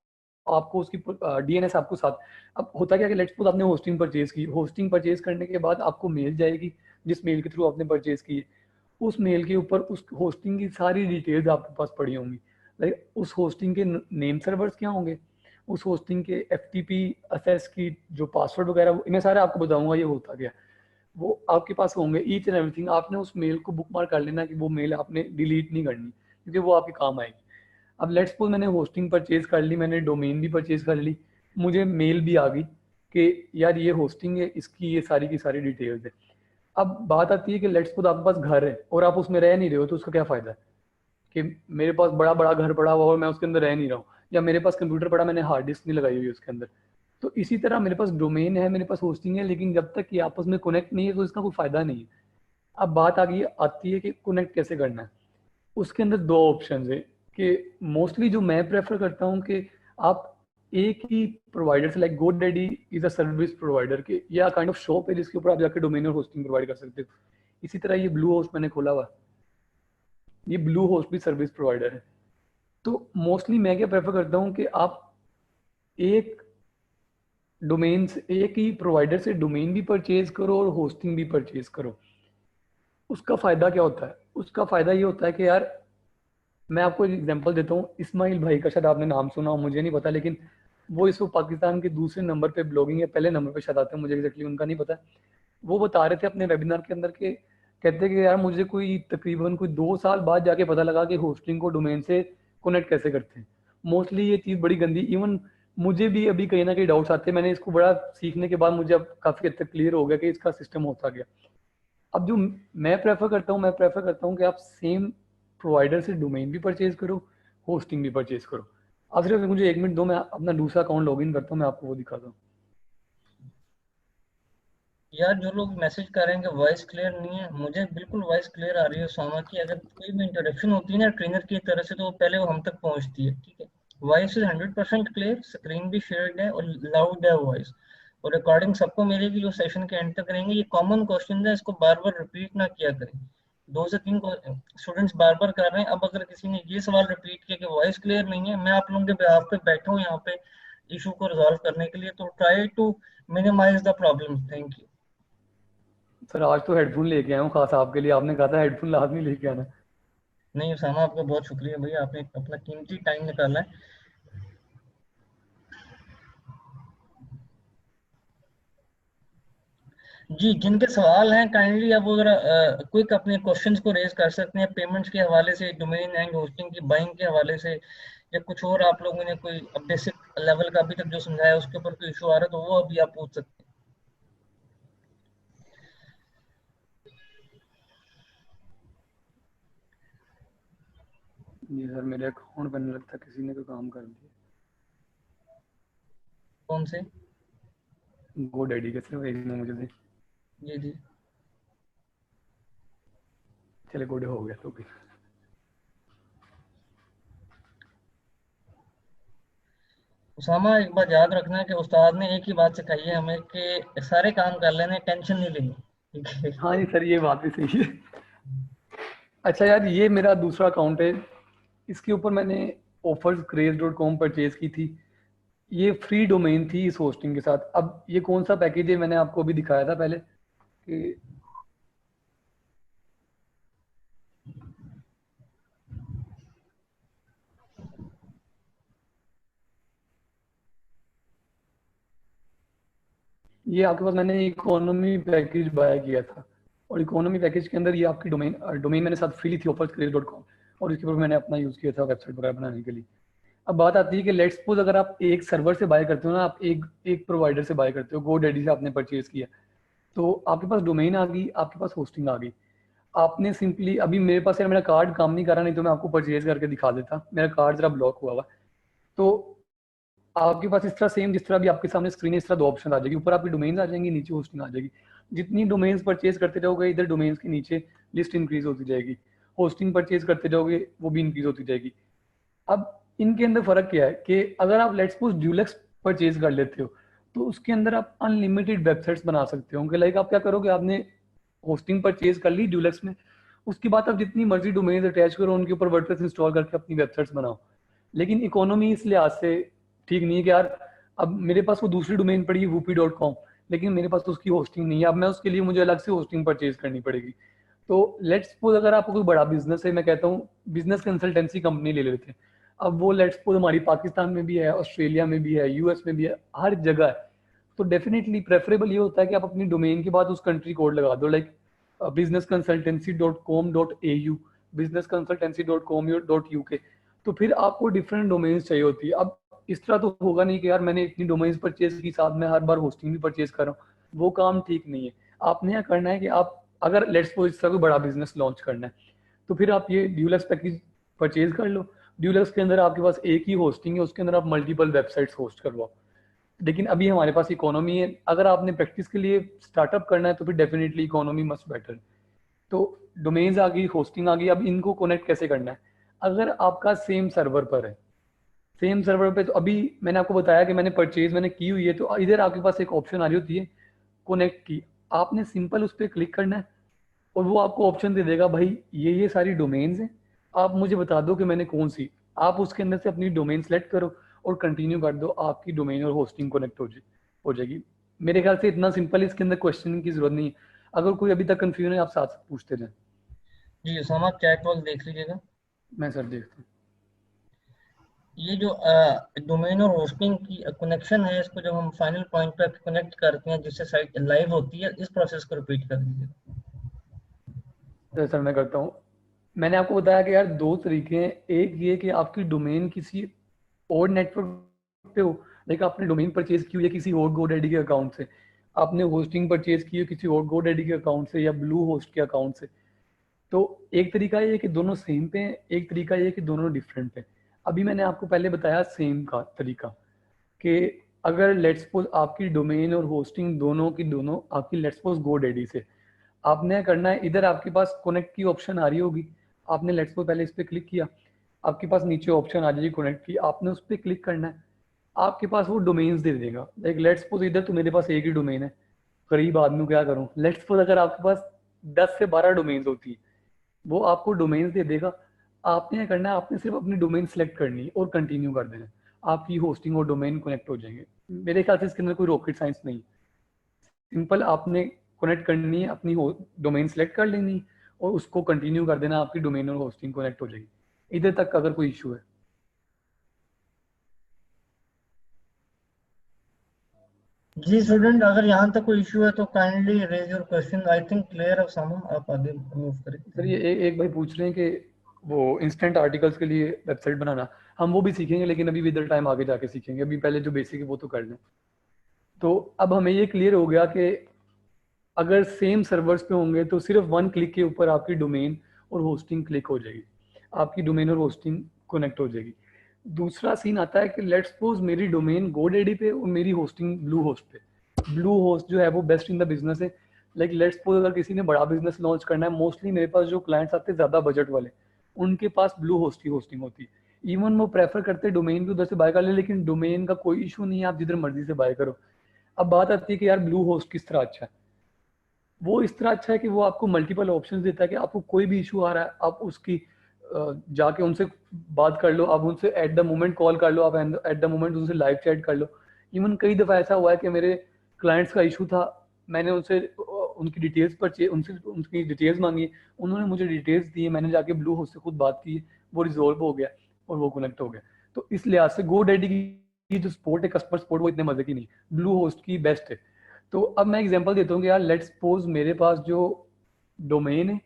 आपको उसकी डीएनएस आपको साथ, अब होता क्या कि लेट्स सपोज आपने होस्टिंग परचेज की, होस्टिंग परचेज करने के बाद आपको मेल जाएगी जिस मेल के थ्रू आपने परचेज की है। उस मेल के ऊपर उस होस्टिंग की सारी डिटेल्स आपके पास पड़ी होंगी। लाइक उस होस्टिंग के नेम सर्वर्स क्या होंगे, उस होस्टिंग के FTP असेस की जो पासवर्ड वगैरह, मैं सारे आपको बताऊंगा ये होता क्या, वो आपके पास होंगे ईच एंड एवरीथिंग। आपने उस मेल को बुक मार्क कर लेना कि वो मेल आपने डिलीट नहीं करनी, क्योंकि वो आपके काम आएगी। अब लेट्स सपोज मैंने होस्टिंग परचेज कर ली, मैंने डोमेन भी परचेज कर ली, मुझे मेल भी आ गई कि यार ये होस्टिंग है, इसकी ये सारी की सारी डिटेल्स है। अब बात आती है कि लेट्स सपोज आपके पास घर है और आप उसमें रह नहीं रहे हो, तो उसका क्या फ़ायदा है कि मेरे पास बड़ा बड़ा घर पड़ा हुआ और मैं उसके अंदर रह नहीं रहा हूँ, या मेरे पास कंप्यूटर पड़ा, मैंने हार्ड डिस्क नहीं लगाई हुई उसके अंदर। तो इसी तरह मेरे पास डोमेन है, मेरे पास होस्टिंग है, लेकिन जब तक ये आपस में कनेक्ट नहीं है तो इसका कोई फ़ायदा नहीं है। अब बात आती है कि कनेक्ट कैसे करना है। उसके अंदर दो ऑप्शन है कि मोस्टली जो मैं प्रेफर करता हूँ कि आप एक ही प्रोवाइडर से, like GoDaddy is a service provider के, या काइंड ऑफ शॉप है जिसके ऊपर आप जाकर डोमेन और होस्टिंग प्रोवाइड कर सकते हो। इसी तरह ये ब्लू होस्ट मैंने खोला हुआ, ये ब्लू होस्ट भी सर्विस प्रोवाइडर है। तो मोस्टली मैं क्या प्रेफर करता हूँ कि आप एक डोमेन्स एक ही प्रोवाइडर से डोमेन भी परचेज करो और होस्टिंग भी परचेज करो। उसका फ़ायदा क्या होता है? उसका फ़ायदा ये होता है कि यार मैं आपको एक एग्जांपल देता हूँ। इस्माइल भाई का शायद आपने नाम सुना हो, मुझे नहीं पता, लेकिन वो इस वक्त पाकिस्तान के दूसरे नंबर पे ब्लॉगिंग या पहले नंबर पे शायद आते हैं, मुझे एग्जैक्टली उनका नहीं पता। वो बता रहे थे अपने वेबिनार के अंदर के, कहते कि यार मुझे कोई तकरीबन कोई 2 साल बाद जाके पता लगा कि होस्टिंग को डोमेन से कनेक्ट कैसे करते हैं। मोस्टली ये चीज़ बड़ी गंदी, इवन मुझे भी अभी कहीं ना कहीं डाउट्स आते हैं। मैंने इसको बड़ा सीखने के बाद मुझे अब काफ़ी हद तक क्लियर हो गया कि इसका सिस्टम होता गया। अब जो मैं प्रेफर करता हूँ कि आप सेम प्रोवाइडर से डोमेन भी परचेज करो, होस्टिंग भी परचेज करो। अब सिर्फ मुझे 1 मिनट दो, मैं अपना दूसरा अकाउंट लॉगिन करता हूँ, मैं आपको वो दिखाता हूँ। यार जो लोग मैसेज कर रहे हैं कि वॉइस क्लियर नहीं है, मुझे बिल्कुल वॉइस क्लियर आ रही है उसामा की। अगर कोई भी इंट्रोडक्शन होती है ना ट्रेनर की तरह से, तो वो पहले वो हम तक पहुंचती है, ठीक है। वॉइस इज 100% क्लियर, स्क्रीन भी शेयर्ड है और लाउड है वॉइस, और रिकॉर्डिंग सबको मिलेगी जो सेशन के एंड तक रहेंगे। ये कॉमन क्वेश्चन है, इसको बार बार रिपीट ना किया करें। 2 से 3 स्टूडेंट्स बार बार कर रहे हैं। अब अगर किसी ने ये सवाल रिपीट किया कि वॉइस क्लियर नहीं है, मैं आप लोगों के बिहाफ पे बैठा हूँ यहाँ पे इशू को रिजॉल्व करने के लिए, तो try to minimize the problem. Thank you. Sir आज तो हेडफोन लेके आया हूँ खास आपके लिए, आपने कहा था हेडफोन लाजमी लेके आना। नहीं उसामा, आपका बहुत शुक्रिया भैया, आपने अपना कीमती टाइम निकाला है। जी, जिनके सवाल हैं काइंडली अब वो जरा क्विक अपने क्वेश्चंस को रेज कर सकते हैं, पेमेंट्स के हवाले से, डोमेन एंड होस्टिंग की बाइंग के हवाले से, या कुछ और आप लोगों ने कोई बेसिक लेवल का अभी तक जो समझाया उसके ऊपर कोई इशू आ रहा है तो वो अभी आप पूछ सकते जी सर, मेरे अकाउंट बनने लगता किसी ने तो काम कर दिया। हैं। कौन से? गो डैडी के सिर्फ एक ने मुझे दी। जी जी। चले गोडे हो गया तो भी। उसामा, एक बात याद रखना कि उस्ताद ने एक ही बात सिखाई है हमें कि सारे काम कर लेने, टेंशन नहीं लेनी, ठीक है। हाँ जी सर, ये बात भी सही है। अच्छा यार, ये मेरा दूसरा अकाउंट है, इसके ऊपर मैंने offerscraze.com परचेज की थी। ये फ्री डोमेन थी इस होस्टिंग के साथ। अब ये कौन सा पैकेज है मैंने आपको अभी दिखाया था पहले कि ये आपके पास मैंने इकोनॉमी पैकेज बाय किया था, और इकोनॉमी पैकेज के अंदर ये आपकी डोमेन डोमेन मैंने साथ फ्री ली थी offerscraze.com, और इसके ऊपर मैंने अपना यूज़ किया था वेबसाइट वगैरह बनाने के लिए। अब बात आती है कि लेट्स सपोज अगर आप एक सर्वर से बाय करते हो ना, आप एक एक प्रोवाइडर से बाय करते हो, गो डैडी से आपने परचेज किया, तो आपके पास डोमेन आ गई, आपके पास होस्टिंग आ गई। आपने सिंपली, अभी मेरे पास यार मेरा कार्ड काम नहीं कर रहा, नहीं तो मैं आपको परचेज करके दिखा देता, मेरा कार्ड जरा ब्लॉक हुआ हुआ। तो आपके पास इस तरह सेम जिस तरह भी आपके सामने स्क्रीन है, इस तरह 2 ऑप्शन आ जाएगी, ऊपर आपकी डोमेन्स आ जाएंगी, नीचे होस्टिंग आ जाएगी। जितनी डोमेन्स परचेज करते जाओगे, इधर डोमेन्स के नीचे लिस्ट इंक्रीज होती जाएगी, होस्टिंग परचेज करते जाओगे वो भी इंक्रीज होती जाएगी। अब इनके अंदर फर्क क्या है कि अगर आप लेट्स सपोज ड्यूलेक्स परचेज कर लेते हो, तो उसके अंदर आप अनलिमिटेड वेबसाइट्स बना सकते हो कि लाइक आप क्या करोगे, आपने होस्टिंग परचेज कर ली ड्यूलेक्स में, उसके बाद आप जितनी मर्जी डोमेन अटैच करो, उनके ऊपर वर्डप्रेस इंस्टॉल करके अपनी वेबसाइट्स बनाओ। लेकिन इकोनॉमी इस लिहाज से ठीक नहीं है कि यार अब मेरे पास वो दूसरी डोमेन पड़ी है whoopee.com, लेकिन मेरे पास तो उसकी होस्टिंग नहीं है, अब मैं उसके लिए मुझे अलग से होस्टिंग परचेज करनी पड़ेगी। तो लेट्स सपोज अगर आपको कोई बड़ा बिजनेस है, मैं कहता हूँ बिजनेस कंसल्टेंसी कंपनी ले लेते हैं। अब वो लेट्स सपोज हमारी पाकिस्तान में भी है, ऑस्ट्रेलिया में भी है, यूएस में भी है, हर जगह है। तो डेफिनेटली प्रेफरेबल ये होता है कि आप अपनी डोमेन के बाद उस कंट्री कोड लगा दो, लाइक businessconsultancy.com.au, businessconsultancy.com.uk। तो फिर आपको डिफरेंट डोमेन्स चाहिए होती है। अब इस तरह तो होगा नहीं कि यार मैंने इतनी डोमेन्स परचेज की, साथ में हर बार होस्टिंग भी परचेज कर रहा हूँ, वो काम ठीक नहीं है। आपने क्या करना है कि आप अगर लेट्स सपोज इस तरह कोई बड़ा बिजनेस लॉन्च करना है, तो फिर आप ये ड्यूलक्स पैकेज परचेज कर लो। ड्यूलक्स के अंदर आपके पास एक ही होस्टिंग है, उसके अंदर आप मल्टीपल वेबसाइट्स होस्ट करवाओ। लेकिन अभी हमारे पास इकोनॉमी है, अगर आपने प्रैक्टिस के लिए स्टार्टअप करना है तो फिर डेफिनेटली इकोनॉमी मस्ट बेटर। तो डोमेन्स आ गई, होस्टिंग आ गई, अब इनको कनेक्ट कैसे करना है? अगर आपका सेम सर्वर पर है, सेम सर्वर पे, तो अभी मैंने आपको बताया कि मैंने की हुई है, तो इधर आपके पास एक ऑप्शन आ रही होती है कनेक्ट की। आपने सिंपल उस पर क्लिक करना है, और वो आपको ऑप्शन दे देगा, भाई ये सारी डोमेन्स हैं, आप मुझे बता दो कि मैंने कौन सी। आप उसके अंदर से अपनी डोमेन सेलेक्ट करो और कंटिन्यू कर दो, आपकी डोमेन और होस्टिंग कनेक्ट हो जाए। हो जाएगी। मेरे ख्याल से इतना सिंपल, इसके अंदर क्वेश्चन की जरूरत नहीं है। अगर कोई अभी तक कंफ्यूजन है आप साथ साथ पूछते जाएं। जी उसामा, आप चैट बॉक्स देख लीजिएगा। मैं सर देखता हूँ। ये जो डोमेन और होस्टिंग की कनेक्शन है, इसको जब हम फाइनल पॉइंट पे कनेक्ट करते हैं जिससे साइट लाइव होती है, इस प्रोसेस को रिपीट कर दीजिए। तो सर मैं करता हूँ। मैंने आपको बताया कि यार दो तरीके हैं। एक ये कि आपकी डोमेन किसी और नेटवर्क पे हो, लाइक आपने डोमेन परचेज की हुई है किसी और गोडैडी के अकाउंट से, आपने होस्टिंग परचेज की है किसी और गोडैडी के अकाउंट से या ब्लू होस्ट के अकाउंट से। तो एक तरीका ये है कि दोनों सेम पे हैं, एक तरीका ये है कि दोनों डिफरेंट हैं। अभी मैंने आपको पहले बताया सेम का तरीका, कि अगर लेट्स सपोज आपकी डोमेन और होस्टिंग दोनों की दोनों आपकी लेट्स सपोज गोडैडी से, आपने क्या करना है, इधर आपके पास कनेक्ट की ऑप्शन आ रही होगी, आपने लेट्स सपोज पहले इस पर क्लिक किया, आपके पास नीचे ऑप्शन आ जाएगी कनेक्ट की, आपने उस पर क्लिक करना है। आपके पास वो डोमेन्स दे देगा, लाइक लेट्स सपोज इधर तो मेरे पास एक ही डोमेन है, गरीब आदमी को क्या करूं, लेट्स सपोज अगर आपके पास 10 से 12 डोमेन्स होती है, वो आपको डोमेन्स दे देगा। आपने क्या करना है, आपने सिर्फ अपनी डोमेन सेलेक्ट करनी है और कंटिन्यू कर देना है, आपकी होस्टिंग और डोमेन कनेक्ट हो जाएंगे। मेरे ख्याल से इसके अंदर कोई रॉकेट साइंस नहीं, सिंपल आपने कनेक्ट करनी है, अपनी डोमेन सेलेक्ट कर लेनी और उसको कंटिन्यू कर देना, आपकी डोमेन और होस्टिंग कनेक्ट हो जाएगी। इधर तक अगर कोई इशू है। जी स्टूडेंट, अगर यहाँ तक कोई इशू है तो kindly raise your question. I think clear है उसामा, आप आगे मूव करें। सर ये एक भाई पूछ रहे हैं कि वो इंस्टेंट आर्टिकल्स के लिए वेबसाइट बनाना, हम वो भी सीखेंगे लेकिन अभी विद टाइम आगे जाके सीखेंगे, अभी पहले जो बेसिक है वो तो कर लें। तो अब हमें ये क्लियर हो गया कि अगर सेम सर्वर्स पे होंगे तो सिर्फ वन क्लिक के ऊपर आपकी डोमेन और होस्टिंग क्लिक हो जाएगी, आपकी डोमेन और होस्टिंग कनेक्ट हो जाएगी। दूसरा सीन आता है कि लेट्स सपोज मेरी डोमेन गोडेडी पे और मेरी होस्टिंग ब्लू होस्ट पे। ब्लू होस्ट जो है वो बेस्ट इन द बिजनेस है। लाइक लेट्स सपोज अगर किसी ने बड़ा बिजनेस लॉन्च करना है, मोस्टली मेरे पास जो क्लाइंट्स आते हैं ज़्यादा बजट वाले, उनके पास ब्लू होस्ट की होस्टिंग होती है। इवन वो प्रेफर करते हैं डोमेन भी उधर से बाय कर ले, लेकिन डोमेन का कोई इशू नहीं है, आप जिधर मर्जी से बाय करो। अब बात आती है कि यार ब्लू होस्ट किस तरह अच्छा है। वो इस तरह अच्छा है कि वो आपको मल्टीपल ऑप्शंस देता है कि आपको कोई भी इशू आ रहा है, आप उसकी जाके उनसे बात कर लो, आप उनसे एट द मोमेंट कॉल कर लो, आप एट द मोमेंट उनसे लाइव चैट कर लो। इवन कई दफ़ा ऐसा हुआ है कि मेरे क्लाइंट्स का इशू था, मैंने उनसे उनकी डिटेल्स पर उनसे उनकी डिटेल्स मांगी, उन्होंने मुझे डिटेल्स दी, मैंने जाके ब्लू होस्ट से खुद बात की, वो रिजोल्व हो गया और वो कनेक्ट हो गया। तो इस लिहाज से गो डैडी की जो सपोर्ट है, कस्टमर सपोर्ट, वो इतने मजे की नहीं, ब्लू होस्ट की बेस्ट है। तो अब मैं एग्जांपल देता हूँ कि यार लेट्स सपोज मेरे पास जो डोमेन है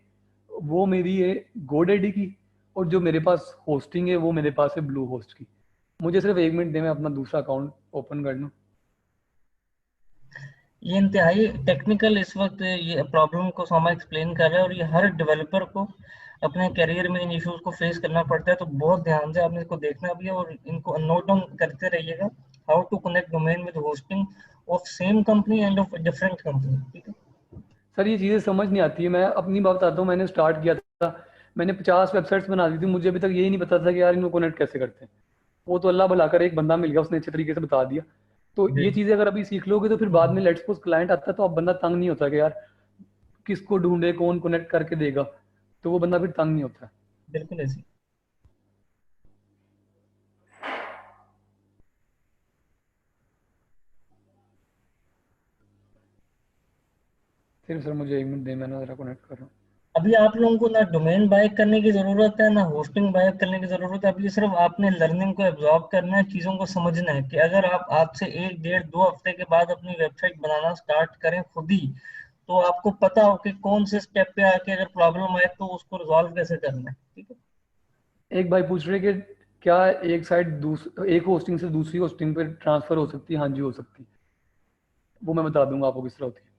वो मेरी है गोडैडी की, और जो मेरे पास होस्टिंग है वो मेरे पास है ब्लू होस्ट की। मुझे सिर्फ 1 मिनट दे, मैं अपना दूसरा अकाउंट ओपन कर लूँ। ये इंतहाई टेक्निकल इस वक्त ये प्रॉब्लम को सामा एक्सप्लेन कर रहा है, और ये हर डेवलपर को अपने करियर में इन इश्यूज को फेस करना पड़ता है। तो बहुत ध्यान से आपने इसको देखना भी है और इनको नोट डाउन करते रहिएगा। How to connect domain with hosting of same company and of different company. ठीक है सर ये चीज़ें समझ नहीं आती है, मैं अपनी बात बताता हूँ। मैंने स्टार्ट किया था, मैंने 50 वेबसाइट्स बना दी थी, मुझे अभी तक यही नहीं पता था कि यार इनको कनेक्ट कैसे करते हैं। वो तो अल्लाह भला कर एक बंदा मिल गया, उसने अच्छे तरीके से बता दिया। तो जी। ये चीज़ें अगर अभी सीख लोगे तो फिर बाद में लेट्स सपोज क्लाइंट आता है तो अब बंदा तंग नहीं होता कि यार किसको ढूंढे, कौन कनेक्ट करके देगा, तो वो बंदा फिर तंग नहीं होता। बिल्कुल ऐसी। फिर सर मुझे 1 मिनट दे, मैं ना जरा कनेक्ट कर रहा हूँ। अभी आप लोगों को ना डोमेन बाय करने की जरूरत है, ना होस्टिंग बाय करने की जरूरत है। अभी सिर्फ आपने लर्निंग को एब्जॉर्ब करना है, चीजों को समझना है कि अगर आप आज से 1 1 2 हफ्ते के बाद अपनी वेबसाइट बनाना स्टार्ट करें खुद ही, तो आपको पता हो कि कौन से स्टेप पे आके अगर प्रॉब्लम आए तो उसको रिजॉल्व कैसे करना है। ठीक है। एक भाई पूछ रहे कि क्या एक साइड एक होस्टिंग से दूसरी होस्टिंग पे ट्रांसफर हो सकती है? हाँ जी हो सकती है, वो मैं बता दूंगा आपको किस तरह होती है।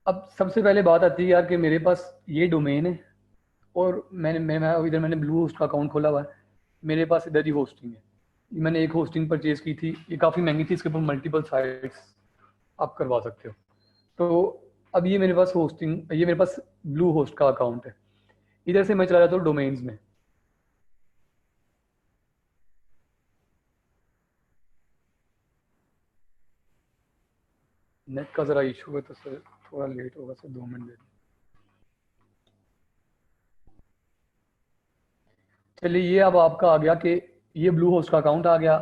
अब सबसे पहले बात आती है यार कि मेरे पास ये डोमेन है और मैं इधर मैंने ब्लू होस्ट का अकाउंट खोला हुआ है, मेरे पास इधर ही होस्टिंग है। मैंने एक होस्टिंग परचेज की थी, ये काफ़ी महंगी थी, इसके ऊपर मल्टीपल साइट्स आप करवा सकते हो। तो अब ये मेरे पास होस्टिंग, ये मेरे पास ब्लू होस्ट का अकाउंट है, इधर से मैं चला जाता हूँ डोमेन्स में। नेट का ज़रा इशू है तो सर थोड़ा लेट होगा सर, 2 मिनट दे। चलिए ये अब आपका आ गया कि ये ब्लू होस्ट का अकाउंट आ गया,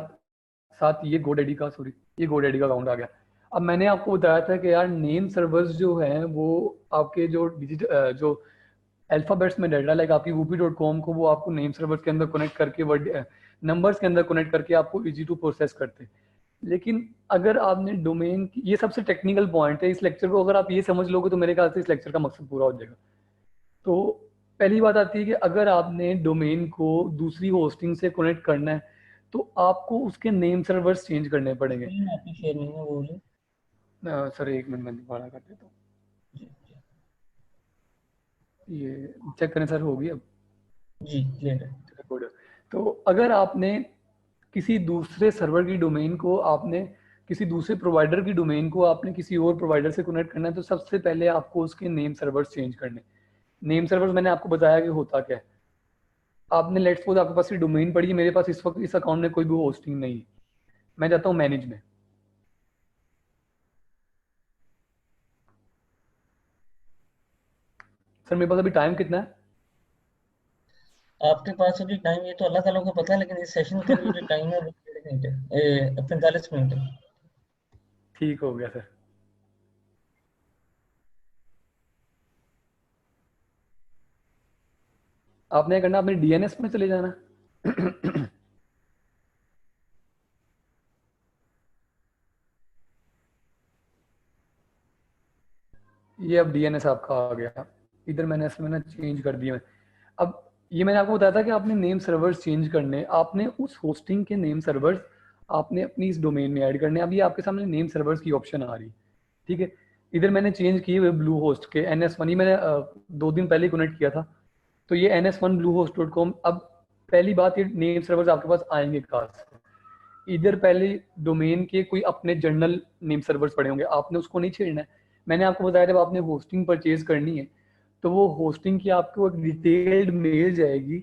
साथ ये गोडैडी का, सॉरी ये गोडैडी का अकाउंट आ गया। अब मैंने आपको बताया था कि यार नेम सर्वर्स जो हैं वो आपके जो जो अल्फाबेट्स में डाटा, लाइक आपकी whoopee.com को वो आपको नेम सर्वर्स के अंदर कनेक्ट करके वर्ड नंबर्स के अंदर कनेक्ट करके आपको इजी टू प्रोसेस करते हैं। लेकिन अगर आपने डोमेन, ये सबसे टेक्निकल पॉइंट है इस लेक्चर को, अगर आप ये समझ लोगे तो मेरे ख्याल से इस लेक्चर का मकसद पूरा हो जाएगा। तो पहली बात आती है कि अगर आपने डोमेन को दूसरी होस्टिंग से कनेक्ट करना है तो आपको उसके नेम सर्वर्स चेंज करने पड़ेंगे। स्क्रीन आपकी शेयर नहीं है, वो बोलिए। सर एक मिनट मैं दोबारा कर देता हूँ, जी जी। ये चेक करें सर, होगी अब? जी क्लियर है। गुड। तो अगर आपने किसी दूसरे सर्वर की डोमेन को, आपने किसी दूसरे प्रोवाइडर की डोमेन को आपने किसी और प्रोवाइडर से कनेक्ट करना है तो सबसे पहले आपको उसके नेम सर्वर्स चेंज करने। नेम सर्वर्स मैंने आपको बताया कि होता क्या है। आपने लेट्स सपोज आपके पास ये डोमेन पड़ी है, मेरे पास इस वक्त इस अकाउंट में कोई भी होस्टिंग नहीं है, मैं जाता हूँ मैनेज में। सर मेरे पास अभी टाइम कितना आपके पास अभी टाइम, ये तो अल्लाह ताला को पता है, लेकिन इस सेशन के लिए जो है? टाइम है वो 1.5 घंटे, 45 मिनट है। ठीक हो गया सर। आपने क्या करना, आपने डीएनएस में चले जाना। ये अब डीएनएस आपका आ गया, इधर मैंने इसमें ना चेंज कर दिया। अब ये मैंने आपको बताया था कि आपने नेम सर्वर्स चेंज करने, आपने उस होस्टिंग के नेम सर्वर्स आपने अपनी इस डोमेन में ऐड करने। अब ये आपके सामने नेम सर्वर्स की ऑप्शन आ रही है, ठीक है। इधर मैंने चेंज किए हुए ब्लू होस्ट के NS1, ये मैंने 2 दिन पहले कनेक्ट किया था, तो ये NS1 bluehost.com। अब पहली बात, ये नेम सर्वर्स आपके पास आएंगे कहाँ से? इधर पहले डोमेन के कोई अपने जर्नल नेम सर्वर्स पड़े होंगे, आपने उसको नहीं छेड़ना है। मैंने आपको बताया जब आपने होस्टिंग परचेज करनी है तो वो होस्टिंग की आपको एक डिटेल्ड मेल जाएगी,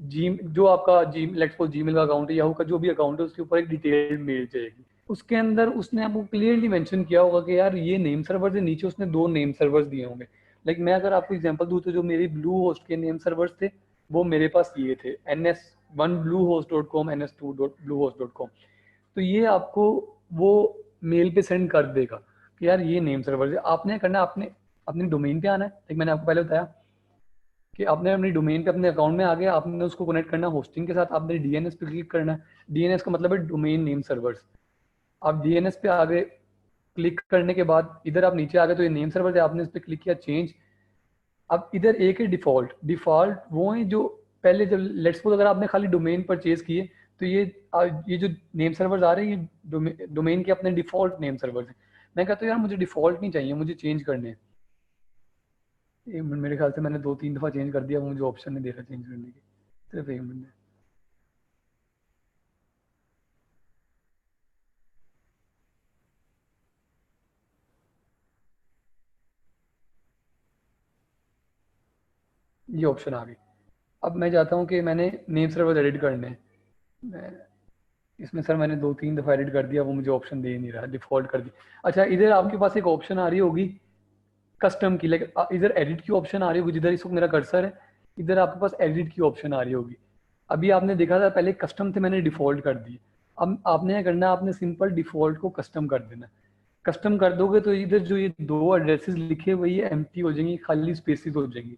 जी जो आपका जी लेट्स सपोज जीमेल का अकाउंट है, याहू का जो भी अकाउंट है, उसके ऊपर एक डिटेल्ड मेल जाएगी। उसके अंदर उसने आपको क्लियरली मेंशन किया होगा कि यार ये नेम सर्वर है, नीचे उसने 2 नेम सर्वर्स दिए होंगे। लाइक मैं अगर आपको एग्जांपल दूं तो जो मेरी ब्लू होस्ट के नेम सर्वर्स थे वो मेरे पास ये थे, NS1 bluehost.com, NS2 bluehost.com। तो ये आपको वो मेल पे सेंड कर देगा कि यार ये नेम सर्वर है। आपने करना, आपने अपनी डोमेन पे आना है, लाइक मैंने आपको पहले बताया कि आपने अपनी डोमेन पे अपने अकाउंट में आ गए, आपने उसको कनेक्ट करना होस्टिंग के साथ, आपने डीएनएस पे क्लिक करना है। डीएनएस का मतलब है डोमेन नेम सर्वर्स। आप डीएनएस पे आ गए, क्लिक करने के बाद इधर आप नीचे आ गए तो ये नेम सर्वर है, आपने इस पर क्लिक किया चेंज। अब इधर एक है डिफॉल्ट, डिफॉल्ट वो है जो पहले जब लेट्स सपोज अगर आपने खाली डोमेन परचेज किए तो ये जो नेम सर्वर्स आ रहे हैं ये डोमेन के अपने डिफॉल्ट नेम सर्वर्स हैं। मैं कहता हूँ यार मुझे डिफॉल्ट नहीं चाहिए, मुझे चेंज करने हैं। मेरे ख्याल से मैंने 2-3 दफा चेंज कर दिया, वो मुझे ऑप्शन नहीं दे रहा चेंज करने की, सिर्फ 1 मिनट। ये ऑप्शन आ गई। अब मैं चाहता हूँ कि मैंने नेम सर्वर एडिट करने हैं। मैं इसमें सर मैंने 2-3 दफा एडिट कर दिया, वो मुझे ऑप्शन दे ही नहीं रहा, डिफॉल्ट कर दी। अच्छा इधर आपके पास एक ऑप्शन आ रही होगी कस्टम की, लेकिन इधर एडिट की ऑप्शन आ रही होगी, जिधर इस वक्त मेरा कर्सर है इधर आपके पास एडिट की ऑप्शन आ रही होगी। अभी आपने देखा था पहले कस्टम थे, मैंने डिफॉल्ट कर दिए। अब आपने क्या करना है, आपने सिंपल डिफॉल्ट को कस्टम कर देना। कस्टम कर दोगे तो इधर जो ये 2 एड्रेसेस लिखे हुए ये एम्प्टी हो जाएंगी, खाली स्पेसिस हो जाएंगी।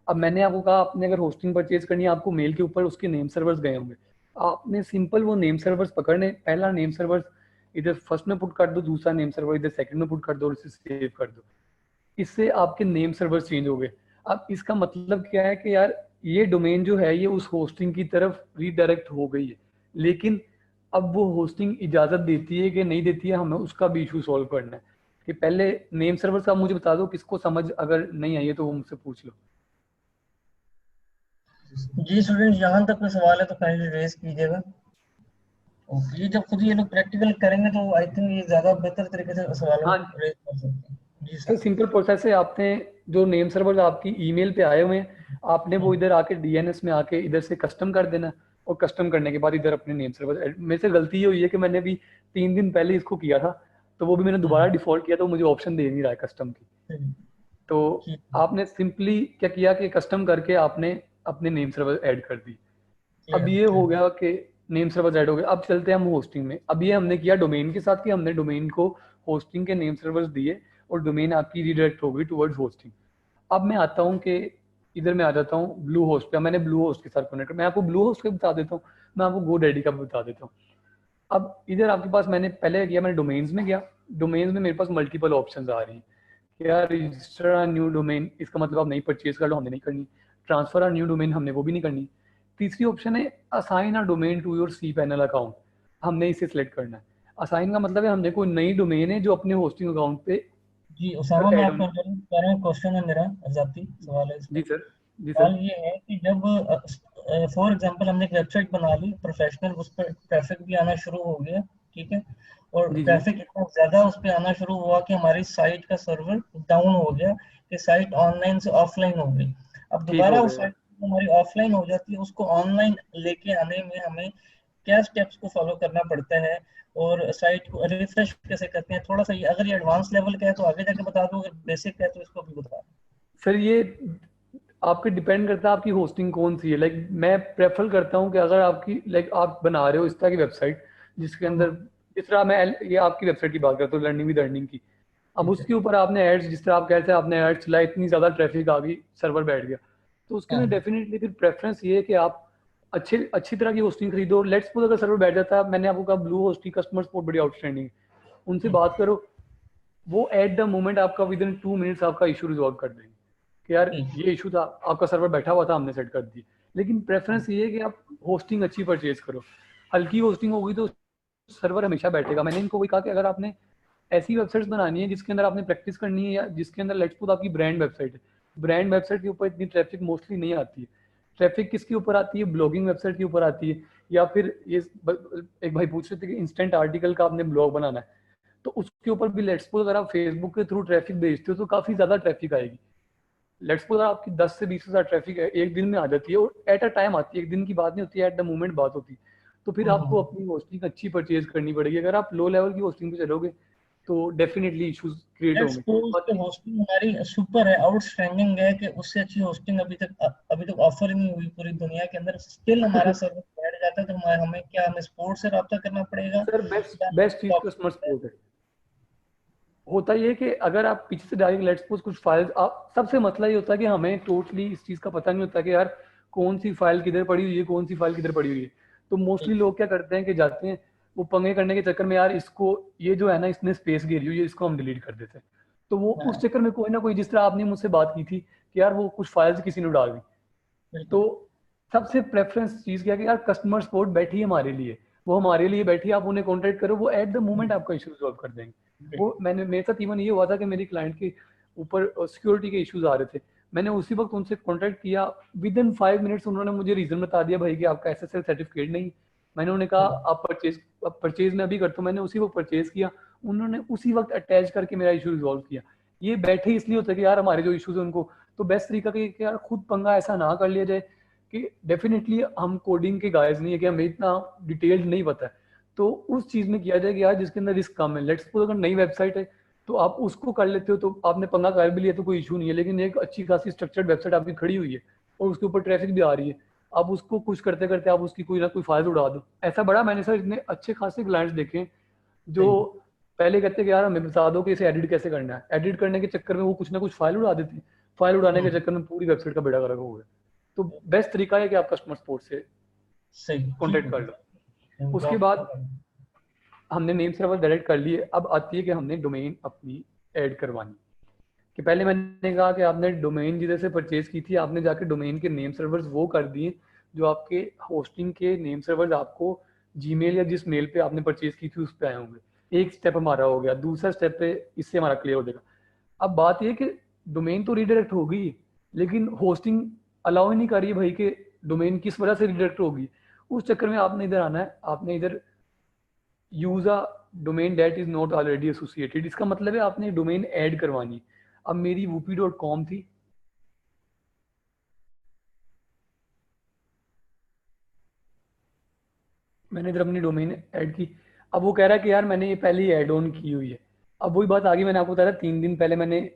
अब मैंने आपको कहा आपने अगर होस्टिंग परचेज करनी है आपको मेल के ऊपर उसके नेम सर्वर्स गए होंगे, आपने सिंपल वो नेम सर्वर्स पकड़ने, पहला नेम सर्वर इधर फर्स्ट में पुट कर दो, दूसरा नेम सर्वर इधर सेकंड में पुट कर दो और इसे सेव कर दो। इससे आपके नेम सर्वर चेंज हो गए। अब इसका मतलब क्या है कि यार ये डोमेन जो है ये उस होस्टिंग की तरफ रीडायरेक्ट हो गई है, लेकिन अब वो होस्टिंग इजाजत देती है कि नहीं देती है, हमें उसका भी इशू सॉल्व करना है। कि पहले नेम सर्वर का मुझे बता दो, किसको समझ अगर नहीं आई है तो वो मुझसे पूछ लो। जी स्टूडेंट, यहाँ तक कोई सवाल है तो काइंडली रेज कीजिएगा। ओके, ये जब खुद ये लोग प्रैक्टिकल करेंगे तो आई थिंक ये ज्यादा बेहतर तरीके से सवालों हाँ को रेज कर सकते हैं। जी सर, सर। सिंपल प्रोसेस है, आपने जो नेम सर्वर आपकी ईमेल पे आए हुए हैं आपने वो इधर आके डीएनएस में आके इधर से कस्टम कर देना, और कस्टम करने के बाद इधर अपने नेम सर्वर। मेरे से गलती ये हुई है कि मैंने भी 3 दिन पहले इसको किया था, तो वो भी मैंने दोबारा डिफॉल्ट किया तो मुझे ऑप्शन दे नहीं रहा है कस्टम की। तो ठीक आपने सिंपली क्या किया कि कस्टम करके आपने अपने नेम सर्वर ऐड कर दी। अब है। ये हो गया कि नेम सर्वर ऐड हो गए। अब चलते हैं हम होस्टिंग में। अब ये हमने किया डोमेन के साथ कि हमने डोमेन को होस्टिंग के नेम सर्वर्स दिए और डोमेन आपकी रीडायरेक्ट हो गई टुवर्ड्स होस्टिंग। अब मैं आता हूँ कि इधर मैं आ जाता हूँ ब्लू होस्ट पे। मैंने ब्लू होस्ट के साथ कनेक्ट, मैं आपको ब्लू होस्ट का बता देता हूँ, मैं आपको GoDaddy का भी बता देता हूँ। अब इधर आपके पास मैंने पहले किया, मैंने डोमेन्स में गया। डोमेन्स में मेरे पास मल्टीपल ऑप्शंस आ रही हैं कि यार रजिस्टर अ न्यू डोमेन, इसका मतलब आप नई परचेज कर लो, हमने नहीं करनी। ट्रांसफर अ न्यू डोमेन, हमने वो भी नहीं करनी। तीसरी ऑप्शन है assign a domain to your cPanel account, हमने इसे सिलेक्ट करना है। असाइन का मतलब है हमने कोई नई डोमेन है जो अपने होस्टिंग अकाउंट पे जी उसामा, मैं ऐड आपको होनी। इंटरव्यू कर रहा हूँ, क्वेश्चन है मेरा, जाती सवाल है इसमें। जी सर। जी सर। सवाल ये है कि जब फॉर एग्जांपल हमने एक वेबसाइट बना ली प्रोफेशनल, उस पर ट्रैफिक भी आना शुरू हो गया, ठीक है, और जी जी। ट्रैफिक इतना ज्यादा उस पर आना शुरू हुआ कि हमारी साइट का सर्वर डाउन हो गया, कि साइट ऑनलाइन से ऑफलाइन हो गई। अब ठीक हो दोबारा उस गया। साइट हमारी ऑफलाइन हो जाती है, उसको ऑनलाइन लेके आने में हमें क्या स्टेप्स को फॉलो करना पड़ता है, और साइट को रिफ्रेश कैसे करते हैं? थोड़ा सा ये, अगर ये एडवांस लेवल का है तो आगे जाके बता दो, अगर बेसिक है तो इसको भी बता दो। सर ये आपके डिपेंड करता है आपकी होस्टिंग कौन सी है। लाइक मैं प्रेफर करता हूँ कि अगर आपकी लाइक आप बना रहे हो इस तरह की वेबसाइट जिसके अंदर, जिस तरह मैं ये आपकी वेबसाइट की बात करता हूँ लर्निंग विद अर्निंग की। अब ठीक है। उसके ऊपर आपने एड्स, जिस तरह आप कहते हैं आपने एड्स चलाए, इतनी ज़्यादा ट्रैफिक आ गई, सर्वर बैठ गया, तो उसके हाँ। अंदर डेफिनेटली फिर प्रेफरेंस ये है कि आप अच्छी तरह की होस्टिंग खरीदो। लेट्स सपोज अगर सर्वर बैठ जाता है, मैंने आपको कहा ब्लू होस्टिंग कस्टमर सपोर्ट बड़ी आउटस्टैंडिंग है, उनसे बात करो, वो एट द मोमेंट आपका विद इन 2 मिनट्स आपका इशू रिजॉल्व कर देंगे कि यार ठीक। ये इशू था, आपका सर्वर बैठा हुआ था, हमने सेट कर दी। लेकिन प्रेफरेंस ये है कि आप होस्टिंग अच्छी परचेज करो। हल्की होस्टिंग होगी तो सर्वर हमेशा बैठेगा। मैंने इनको वही कहा कि अगर आपने ऐसी वेबसाइट्स बनानी है जिसके अंदर आपने प्रैक्टिस करनी है, या जिसके अंदर लेट्स सपोज आपकी ब्रांड वेबसाइट है, ब्रांड वेबसाइट के ऊपर इतनी ट्रैफिक मोस्टली नहीं आती है। ट्रैफिक किसके ऊपर आती है? ब्लॉगिंग वेबसाइट के ऊपर आती है, या फिर ये एक भाई पूछ रहे थे कि इंस्टेंट आर्टिकल का आपने ब्लॉग बनाना है, तो उसके ऊपर भी लेट्स सपोज अगर आप फेसबुक के थ्रू ट्रैफिक भेजते हो तो काफी ज्यादा ट्रैफिक आएगी। लेट्स सपोज आपकी 10 से 20 हज़ार ट्रैफिक है एक दिन में आ जाती है, और एट अ टाइम आती है, एक दिन की बात नहीं होती है, एट द मोमेंट बात होती है। तो फिर आपको अपनी होस्टिंग अच्छी परचेज करनी पड़ेगी। अगर आप लो लेवल की होस्टिंग पे चलोगे तो डेफिनेटली इश्यूज क्रिएट लेट्स होंगे। सपोज कि बाकी होस्टिंग हमारी सुपर है, आउटस्टैंडिंग है, कि उससे अच्छी होस्टिंग अभी तक ऑफर ही नहीं हुई पूरी दुनिया के अंदर, स्टिल हमारा सर्वर बैठ जाता है, तो हमें क्या, हमें सपोर्ट से रब्ता करना पड़ेगा सर बेस्ट या बेस्ट चीज कस्टमर हमें सपोर्ट है। होता ये है कि अगर आप पीछे से डायरेक्ट लेट्स सपोज कुछ फाइल्स, आप सबसे मसला ये होता है कि हमें टोटली इस चीज़ का पता नहीं होता कि यार कौन सी फाइल किधर पड़ी हुई है, कौन सी फाइल किधर पड़ी हुई है। तो मोस्टली लोग क्या करते हैं कि जाते हैं वो पंगे करने के चक्कर में, यार इसको ये जो है ना इसने स्पेस घेरी हुई है, इसको हम डिलीट कर देते हैं। तो वो उस हाँ चक्कर में कोई ना कोई, जिस तरह आपने मुझसे बात की थी कि यार वो कुछ फाइल्स किसी ने डाल दी, तो बिल्कुल। सबसे प्रेफरेंस चीज़ क्या है कि यार कस्टमर सपोर्ट बैठी है हमारे लिए, वो हमारे लिए बैठी है, आप उन्हें कॉन्टेक्ट करो, वो एट द मोमेंट आपका इशू रिजॉल्व कर देंगे। वो मैंने, मेरे साथ इवन ये हुआ था कि मेरी क्लाइंट के ऊपर सिक्योरिटी के इश्यूज आ रहे थे, मैंने उसी वक्त उनसे कॉन्टैक्ट किया, विद इन 5 मिनट्स उन्होंने मुझे रीजन बता दिया भाई कि आपका SSL सर्टिफिकेट नहीं। मैंने उन्हें कहा आप परचेज में अभी करते हो, मैंने उसी वक्त परचेज किया, उन्होंने उसी वक्त अटैच करके मेरा इशू रिजॉल्व किया। ये बैठे इसलिए होता है कि यार हमारे जो इशूज है उनको, तो बेस्ट तरीका कि यार खुद पंगा ऐसा ना कर लिया जाए कि डेफिनेटली हम कोडिंग के गाइज नहीं है कि हमें इतना डिटेल्ड नहीं पता है, तो उस चीज में किया जाए कि यार जिसके अंदर रिस्क कम है। लेट्स सपोज अगर नई वेबसाइट है तो आप उसको कर लेते हो तो आपने पंगा कर भी लिया तो कोई इशू नहीं है, लेकिन एक अच्छी खासी स्ट्रक्चर्ड वेबसाइट आपकी खड़ी हुई है और उसके ऊपर ट्रैफिक भी आ रही है, आप उसको कुछ करते करते आप उसकी कोई ना कोई फाइल उड़ा दो। ऐसा बड़ा मैंने सर इतने अच्छे खासे क्लाइंट्स देखे हैं जो सही। पहले कहते हैं कि यार हमें बता दो कि इसे एडिट कैसे करना है, एडिट करने के चक्कर में वो कुछ ना कुछ फाइल उड़ा देते हैं, फाइल उड़ाने के चक्कर में पूरी वेबसाइट का बेड़ा गर्क हो गया। तो बेस्ट तरीका है कि आप कस्टमर सपोर्ट से सही, ठीक कॉन्टेक्ट है कर लो। जी। उसके बाद हमने नेम सर्वर डायरेक्ट कर लिए, अब आती है कि हमने डोमेन अपनी ऐड करवानी। कि पहले मैंने कहा कि आपने डोमेन जिधर से परचेज की थी आपने जाके डोमेन के नेम सर्वर्स वो कर दिए जो आपके होस्टिंग के नेम सर्वर्स आपको जीमेल या जिस मेल पे आपने परचेज की थी उस पे आए होंगे। एक स्टेप हमारा हो गया। दूसरा स्टेप पे इससे हमारा क्लियर हो जाएगा। अब बात ये कि डोमेन तो रीडायरेक्ट हो गई, लेकिन होस्टिंग अलाउ ही नहीं कर रही भाई कि डोमेन किस वजह से रीडायरेक्ट होगी। उस चक्कर में आपने इधर आना है, आपने इधर use a domain that is not already associated, इसका मतलब है आपने डोमेन ऐड करवानी है। अब मेरी wp.com थी, मैंने इधर अपनी डोमेन ऐड की। अब वो कह रहा है कि यार मैंने ये पहले ही ऐड ऑन की हुई है। अब वही बात आ गई, मैंने आपको बताया 3 दिन पहले मैंने,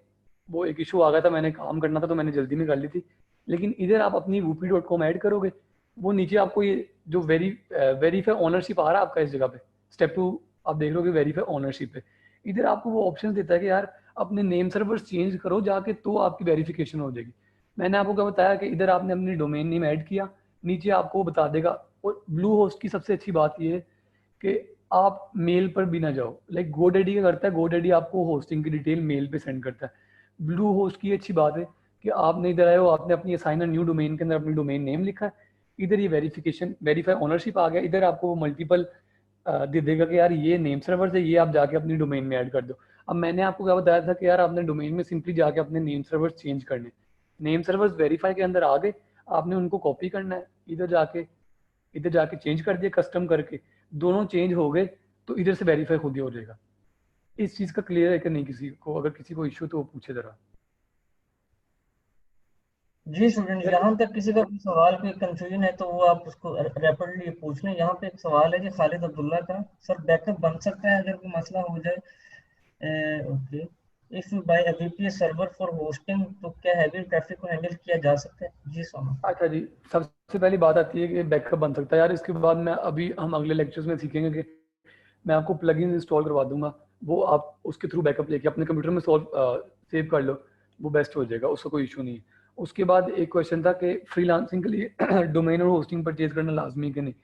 वो एक इशू आ गया था, मैंने काम करना था तो मैंने जल्दी में कर ली थी। लेकिन इधर आप अपनी wp.com ऐड करोगे, वो नीचे आपको ये जो वेरीफाई ओनरशिप आ रहा है आपका इस जगह पे, स्टेप 2 आप देख लो कि वेरीफाई ओनरशिप पे, इधर आपको वो ऑप्शन देता है कि यार अपने नेम सर्वर्स चेंज करो जाके तो आपकी वेरिफिकेशन हो जाएगी। मैंने आपको क्या बताया कि इधर आपने अपनी डोमेन नेम ऐड किया, नीचे आपको वो बता देगा। और ब्लू होस्ट की सबसे अच्छी बात ये है कि आप मेल पर भी ना जाओ, लाइक GoDaddy क्या करता है, GoDaddy आपको होस्टिंग की डिटेल मेल पे सेंड करता है। ब्लू होस्ट की अच्छी बात है कि आपने इधर आए हो, आपने अपनी असाइन न्यू डोमेन के अंदर अपनी डोमेन नेम लिखा है, इधर ये वेरीफाई ओनरशिप आ गया, इधर आपको वो मल्टीपल दे देगा कि यार ये नेम सर्वर है, ये आप जाके अपनी डोमेन में ऐड कर दो। अब मैंने आपको क्या बताया था कि यार आपने डोमेन में सिंपली जाके अपने नेम सर्वर चेंज करने, नेम सर्वर्स वेरीफाई के अंदर आ गए, आपने उनको कॉपी करना है, इधर जाके चेंज कर दिया कस्टम करके, दोनों चेंज हो गए तो इधर से वेरीफाई खुद ही हो जाएगा। इस चीज़ का क्लियर है कि नहीं किसी को? अगर किसी को इश्यू तो वो पूछे जरा। जी स्टूडेंट, यहाँ तक किसी का कोई सवाल कोई कंफ्यूजन है तो वो आप उसको रैपिडली पूछ लें। यहाँ पे एक सवाल है जी खालिद अब्दुल्ला का, सर बैकअप बन सकता है अगर कोई मसला हो जाए? Okay, if you buy a VPS server for hosting तो क्या हैवी ट्रैफिक को हैंडल किया जा सकता है? जी सोमा। अच्छा जी, सबसे पहली बात आती है कि बैकअप बन सकता है यार। इसके बाद मैं अभी हम अगले लेक्चर्स में सीखेंगे कि मैं आपको प्लगइन इंस्टॉल करवा दूंगा, वो आप उसके थ्रू बैकअप लेके अपने कंप्यूटर में सेव कर लो, वो बेस्ट हो जाएगा, उसका कोई इशू नहीं है। उसके बाद एक क्वेश्चन था कि फ्रीलांसिंग के लिए डोमेन और होस्टिंग परचेज करना लाजमी है कि नहीं।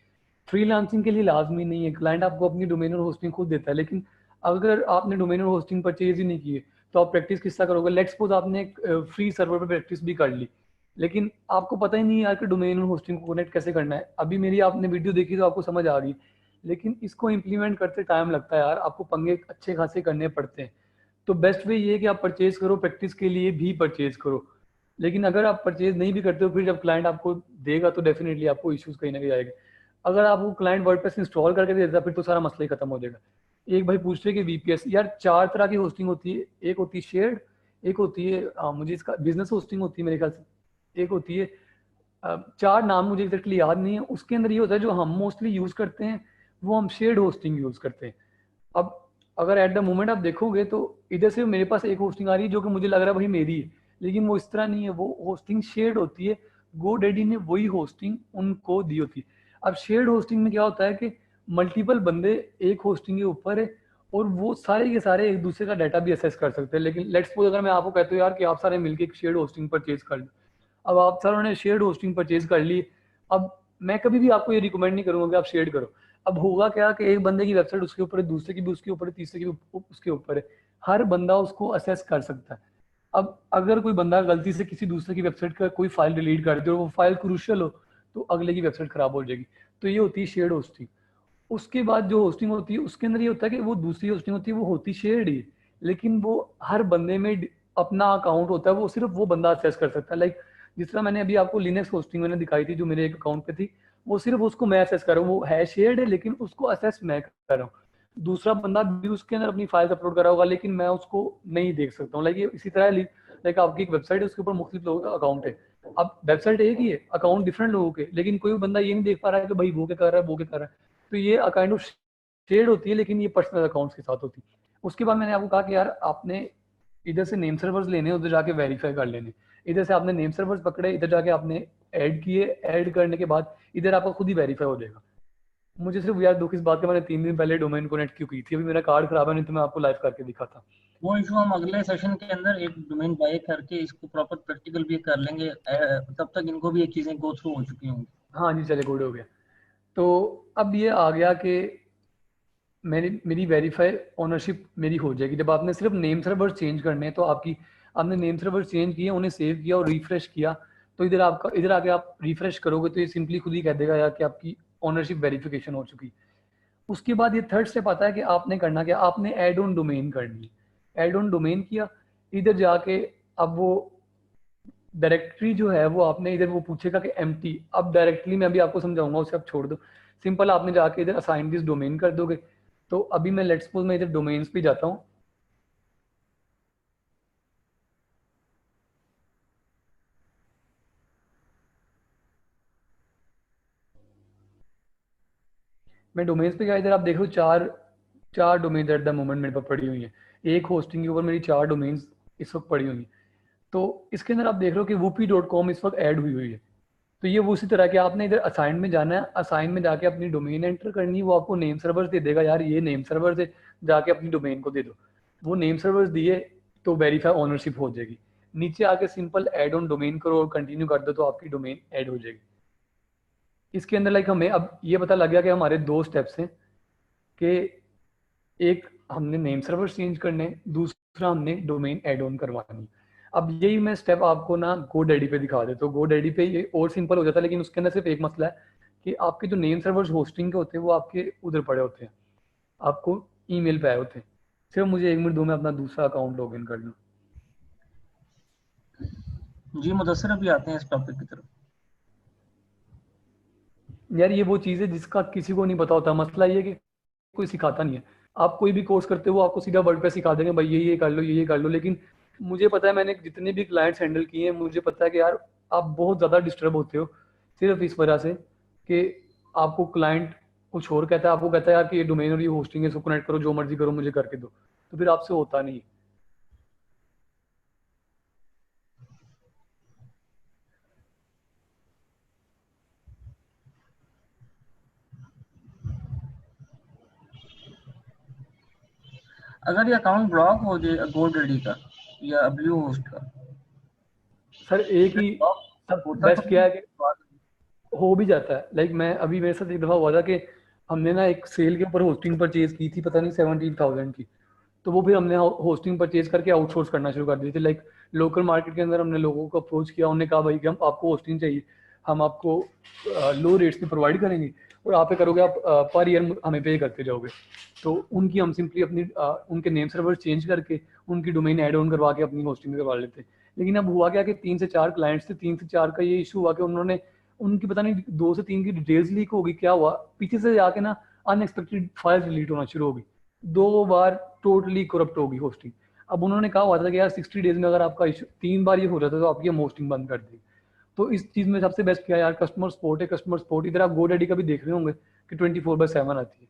फ्रीलांसिंग के लिए लाजमी नहीं है, क्लाइंट आपको अपनी डोमेन और होस्टिंग खुद देता है, लेकिन अगर आपने डोमेन और होस्टिंग परचेज ही नहीं किए तो आप प्रैक्टिस किसका करोगे? लेट्स सपोज आपने एक फ्री सर्वर पर प्रैक्टिस भी कर ली, लेकिन आपको पता ही नहीं यार कि डोमेन और होस्टिंग को कनेक्ट कैसे करना है। अभी मेरी आपने वीडियो देखी तो आपको समझ आ गई, लेकिन इसको इम्प्लीमेंट करते टाइम लगता है यार, आपको पंगे अच्छे खासे करने पड़ते हैं। तो बेस्ट वे ये है कि आप परचेज करो, प्रैक्टिस के लिए भी परचेज करो। लेकिन अगर आप परचेज नहीं भी करते हो, फिर जब क्लाइंट आपको देगा तो डेफिनेटली आपको इश्यूज कहीं ना कहीं आएंगे। अगर आपको क्लाइंट वर्डप्रेस इंस्टॉल करके दे देता फिर तो सारा मसला ही खत्म हो जाएगा। एक भाई पूछ रहे कि वीपीएस, यार 4 तरह की होस्टिंग होती है, एक होती है शेयर्ड, एक होती है मुझे इसका बिजनेस होस्टिंग होती है मेरे ख्याल से, एक होती है 4 नाम मुझे एग्जैक्टली याद नहीं है। उसके अंदर ये होता है जो हम मोस्टली यूज करते हैं वो हम शेयर्ड होस्टिंग यूज करते हैं। अब अगर एट द मोमेंट आप देखोगे तो इधर से मेरे पास एक होस्टिंग आ रही है जो कि मुझे लग रहा है भाई मेरी है, लेकिन वो इस तरह नहीं है, वो होस्टिंग शेयर्ड होती है। GoDaddy ने वही होस्टिंग उनको दी होती है। अब शेयर्ड होस्टिंग में क्या होता है कि मल्टीपल बंदे एक होस्टिंग के ऊपर है और वो सारे के सारे एक दूसरे का डाटा भी एसेस कर सकते हैं। लेकिन लेट्स सपोज अगर मैं आपको कहता हूँ यार कि आप सारे मिलकर एक शेयर्ड होस्टिंग परचेज कर लो, अब आप सारों ने शेयर्ड होस्टिंग परचेज कर ली, अब मैं कभी भी आपको ये रिकमेंड नहीं करूंगा कि आप शेयर करो। अब होगा क्या कि एक बंदे की वेबसाइट उसके ऊपर है, दूसरे की भी उसके ऊपर है, तीसरे की भी उसके ऊपर है, हर बंदा उसको असेस कर सकता है। अब अगर कोई बंदा गलती से किसी दूसरे की वेबसाइट का कोई फाइल डिलीट कर दे और वो फाइल क्रूशियल हो तो अगले की वेबसाइट खराब हो जाएगी। तो ये होती है शेयर्ड होस्टिंग। उसके बाद जो होस्टिंग होती है उसके अंदर ये होता है कि वो दूसरी होस्टिंग होती है वो होती शेयर्ड ही, लेकिन वो हर बंदे में अपना अकाउंट होता है, वो सिर्फ वो बंदा असेस कर सकता है। लाइक जिस तरह मैंने अभी आपको लिनक्स होस्टिंग मैंने दिखाई थी जो मेरे एक अकाउंट पे थी, वो सिर्फ उसको मैं असेस कर रहा हूँ, वो है शेयर्ड है लेकिन उसको असेस मैं कर रहा हूँ। दूसरा बंदा भी उसके अंदर अपनी फाइल अपलोड करा होगा लेकिन मैं उसको नहीं देख सकता हूँ। लाइक इसी तरह लाइक आपकी एक वेबसाइट है उसके ऊपर मुख्तलिफ लोगों का अकाउंट है, अब वेबसाइट एक ही है अकाउंट डिफरेंट लोगों के, लेकिन कोई बंदा ये नहीं देख पा रहा है कि भाई वो क्या कर रहा है वो क्या कर रहा है। तो ये काइंड ऑफ शेड होती है लेकिन ये पर्सनल अकाउंट्स के साथ होती है। उसके बाद मैंने आपको कहा कि यार आपने इधर से नेम सर्वर्स लेने, उधर जाके वेरीफाई कर लेने। इधर से आपने नेम सर्वर्स पकड़े, इधर जाके आपने ऐड किए, ऐड करने के बाद इधर आपका खुद ही वेरीफाई हो जाएगा। मुझे सिर्फ यार दुख इस बात का, मैंने 3 दिन पहले डोमेन कनेक्ट क्यों की थी, अभी मेरा कार्ड खराब है, नहीं तो मैं आपको लाइव करके दिखाता। वो इशू हम अगले सेशन के अंदर एक डोमेन बाय करके इसको प्रॉपर प्रैक्टिकल भी कर लेंगे, तब तक इनको भी ये चीजें गो थ्रू हो चुकी होंगी। हाँ जी चले, गुड हो गया। तो अब ये आ गया कि मेरी वेरीफाई ओनरशिप मेरी हो जाएगी जब आपने सिर्फ नेम सर्वर चेंज करने हैं। तो आपने नेम सर्वर चेंज किए, उन्हें सेव किया और रिफ्रेश किया, तो इधर आके आप रिफ्रेश करोगे तो ये सिंपली खुद ही कह देगा यार कि आपकी ओनरशिप वेरिफिकेशन हो चुकी। उसके बाद ये थर्ड स्टेप आता है कि आपने करना क्या, आपने एड ऑन डोमेन करनी है। एड ऑन डोमेन किया, इधर जाके अब वो डायरेक्टरी जो है वो आपने इधर वो पूछेगा कि एम्प्टी, अब डायरेक्टली मैं अभी आपको समझाऊंगा, उसे आप छोड़ दो। सिंपल आपने जाके इधर असाइन दिस डोमेन कर दोगे। तो अभी मैं लेट्स सपोज मैं इधर डोमेन्स पे जाता हूँ, मैं डोमेन्स पे गया, इधर आप देख लो चार डोमेन्स एट द मोमेंट मेरे पास पड़ी हुई है। एक होस्टिंग के ऊपर मेरी 4 डोमेन्स इस वक्त पड़ी हुई है। तो इसके अंदर आप देख रहे हो कि whoopee.com इस वक्त ऐड हुई है। तो ये वो उसी तरह कि आपने इधर असाइन में जाना है, असाइन में जाके अपनी डोमेन एंटर करनी है, वो आपको नेम सर्वर दे देगा, यार ये नेम सर्वर से जाके अपनी डोमेन को दे दो। वो नेम सर्वर दिए तो वेरीफाई ओनरशिप हो जाएगी। नीचे आके सिंपल ऐड ऑन डोमेन करो और कंटिन्यू कर दो तो आपकी डोमेन ऐड हो जाएगी। इसके अंदर लाइक हमें अब ये पता लग गया कि हमारे 2 स्टेप्स हैं कि एक हमने नेम सर्वर चेंज करने, दूसरा हमने डोमेन ऐड ऑन करवानी। अब यही मैं स्टेप आपको ना GoDaddy पे दिखा देता हूँ। GoDaddy पे ये और सिंपल हो जाता है, लेकिन उसके अंदर सिर्फ एक मसला है कि आपके जो नेम सर्वर्स होस्टिंग के होते हैं वो आपके उधर पड़े होते हैं, आपको ईमेल पे आए होते हैं। सिर्फ मुझे 1 मिनट दो, मैं अपना दूसरा अकाउंट लॉग इन कर लूँ। जी मुदस्सिर अभी आते हैं इस टॉपिक की तरफ। यार ये वो चीज़ है जिसका किसी को नहीं पता होता। मसला ये है कि कोई सिखाता नहीं है। आप कोई भी कोर्स करते हो आपको सीधा वर्ड पे सिखा देंगे भाई ये कर लो, ये कर लो। लेकिन मुझे पता है, मैंने जितने भी क्लाइंट्स हैंडल किए हैं, मुझे पता है कि यार आप बहुत ज़्यादा डिस्टर्ब होते हो सिर्फ इस वजह से कि आपको क्लाइंट कुछ और कहता है, आपको कहता है यार कि ये डोमेन और ये होस्टिंग है, इसको कनेक्ट करो, जो मर्जी करो, मुझे करके दो। तो फिर आपसे होता नहीं है। अगर ये अकाउंट ब्लॉक हो जाए GoDaddy का या ब्लू होस्ट का, सर एक ही ब्लॉक सब होता तो बेस्ट क्या है कि बात। हो भी जाता है। लाइक मैं अभी मेरे साथ एक दफ़ा हुआ था कि हमने ना एक सेल के ऊपर होस्टिंग परचेज की थी, पता नहीं 17,000 की। तो वो फिर हमने होस्टिंग परचेज करके आउटसोर्स करना शुरू कर दी थी। लाइक लोकल मार्केट के अंदर हमने लोगों को अप्रोच किया, उन्होंने कहा भाई कि हम आपको होस्टिंग चाहिए, हम आपको लो रेट्स पे प्रोवाइड करेंगे और आप पे करोगे, आप पर ईयर हमें पे करते जाओगे। तो उनकी हम सिंपली अपनी उनके नेम सर्वर चेंज करके उनकी डोमेन ऐड ऑन करवा के अपनी होस्टिंग करवा लेते। लेकिन अब हुआ क्या कि 3 से 4 क्लाइंट्स थे, 3 से 4 का ये इशू हुआ कि उन्होंने उनकी पता नहीं 2 से 3 की डिटेल्स लीक हो गई, क्या हुआ पीछे से जाके ना अनएक्सपेक्टेड फाइल डिलीट होना शुरू हो गई। 2 बार टोटली करप्ट होगी होस्टिंग। अब उन्होंने कहा हुआ था कि यार 60 डेज में अगर आपका इशू 3 बार ये हो जाता है तो आपकी हम होस्टिंग बंद कर देंगे। तो इस चीज़ में सबसे बेस्ट क्या है यार, कस्टमर सपोर्ट है। कस्टमर सपोर्ट इधर आप GoDaddy का भी देख रहे होंगे कि 24/7 आती है।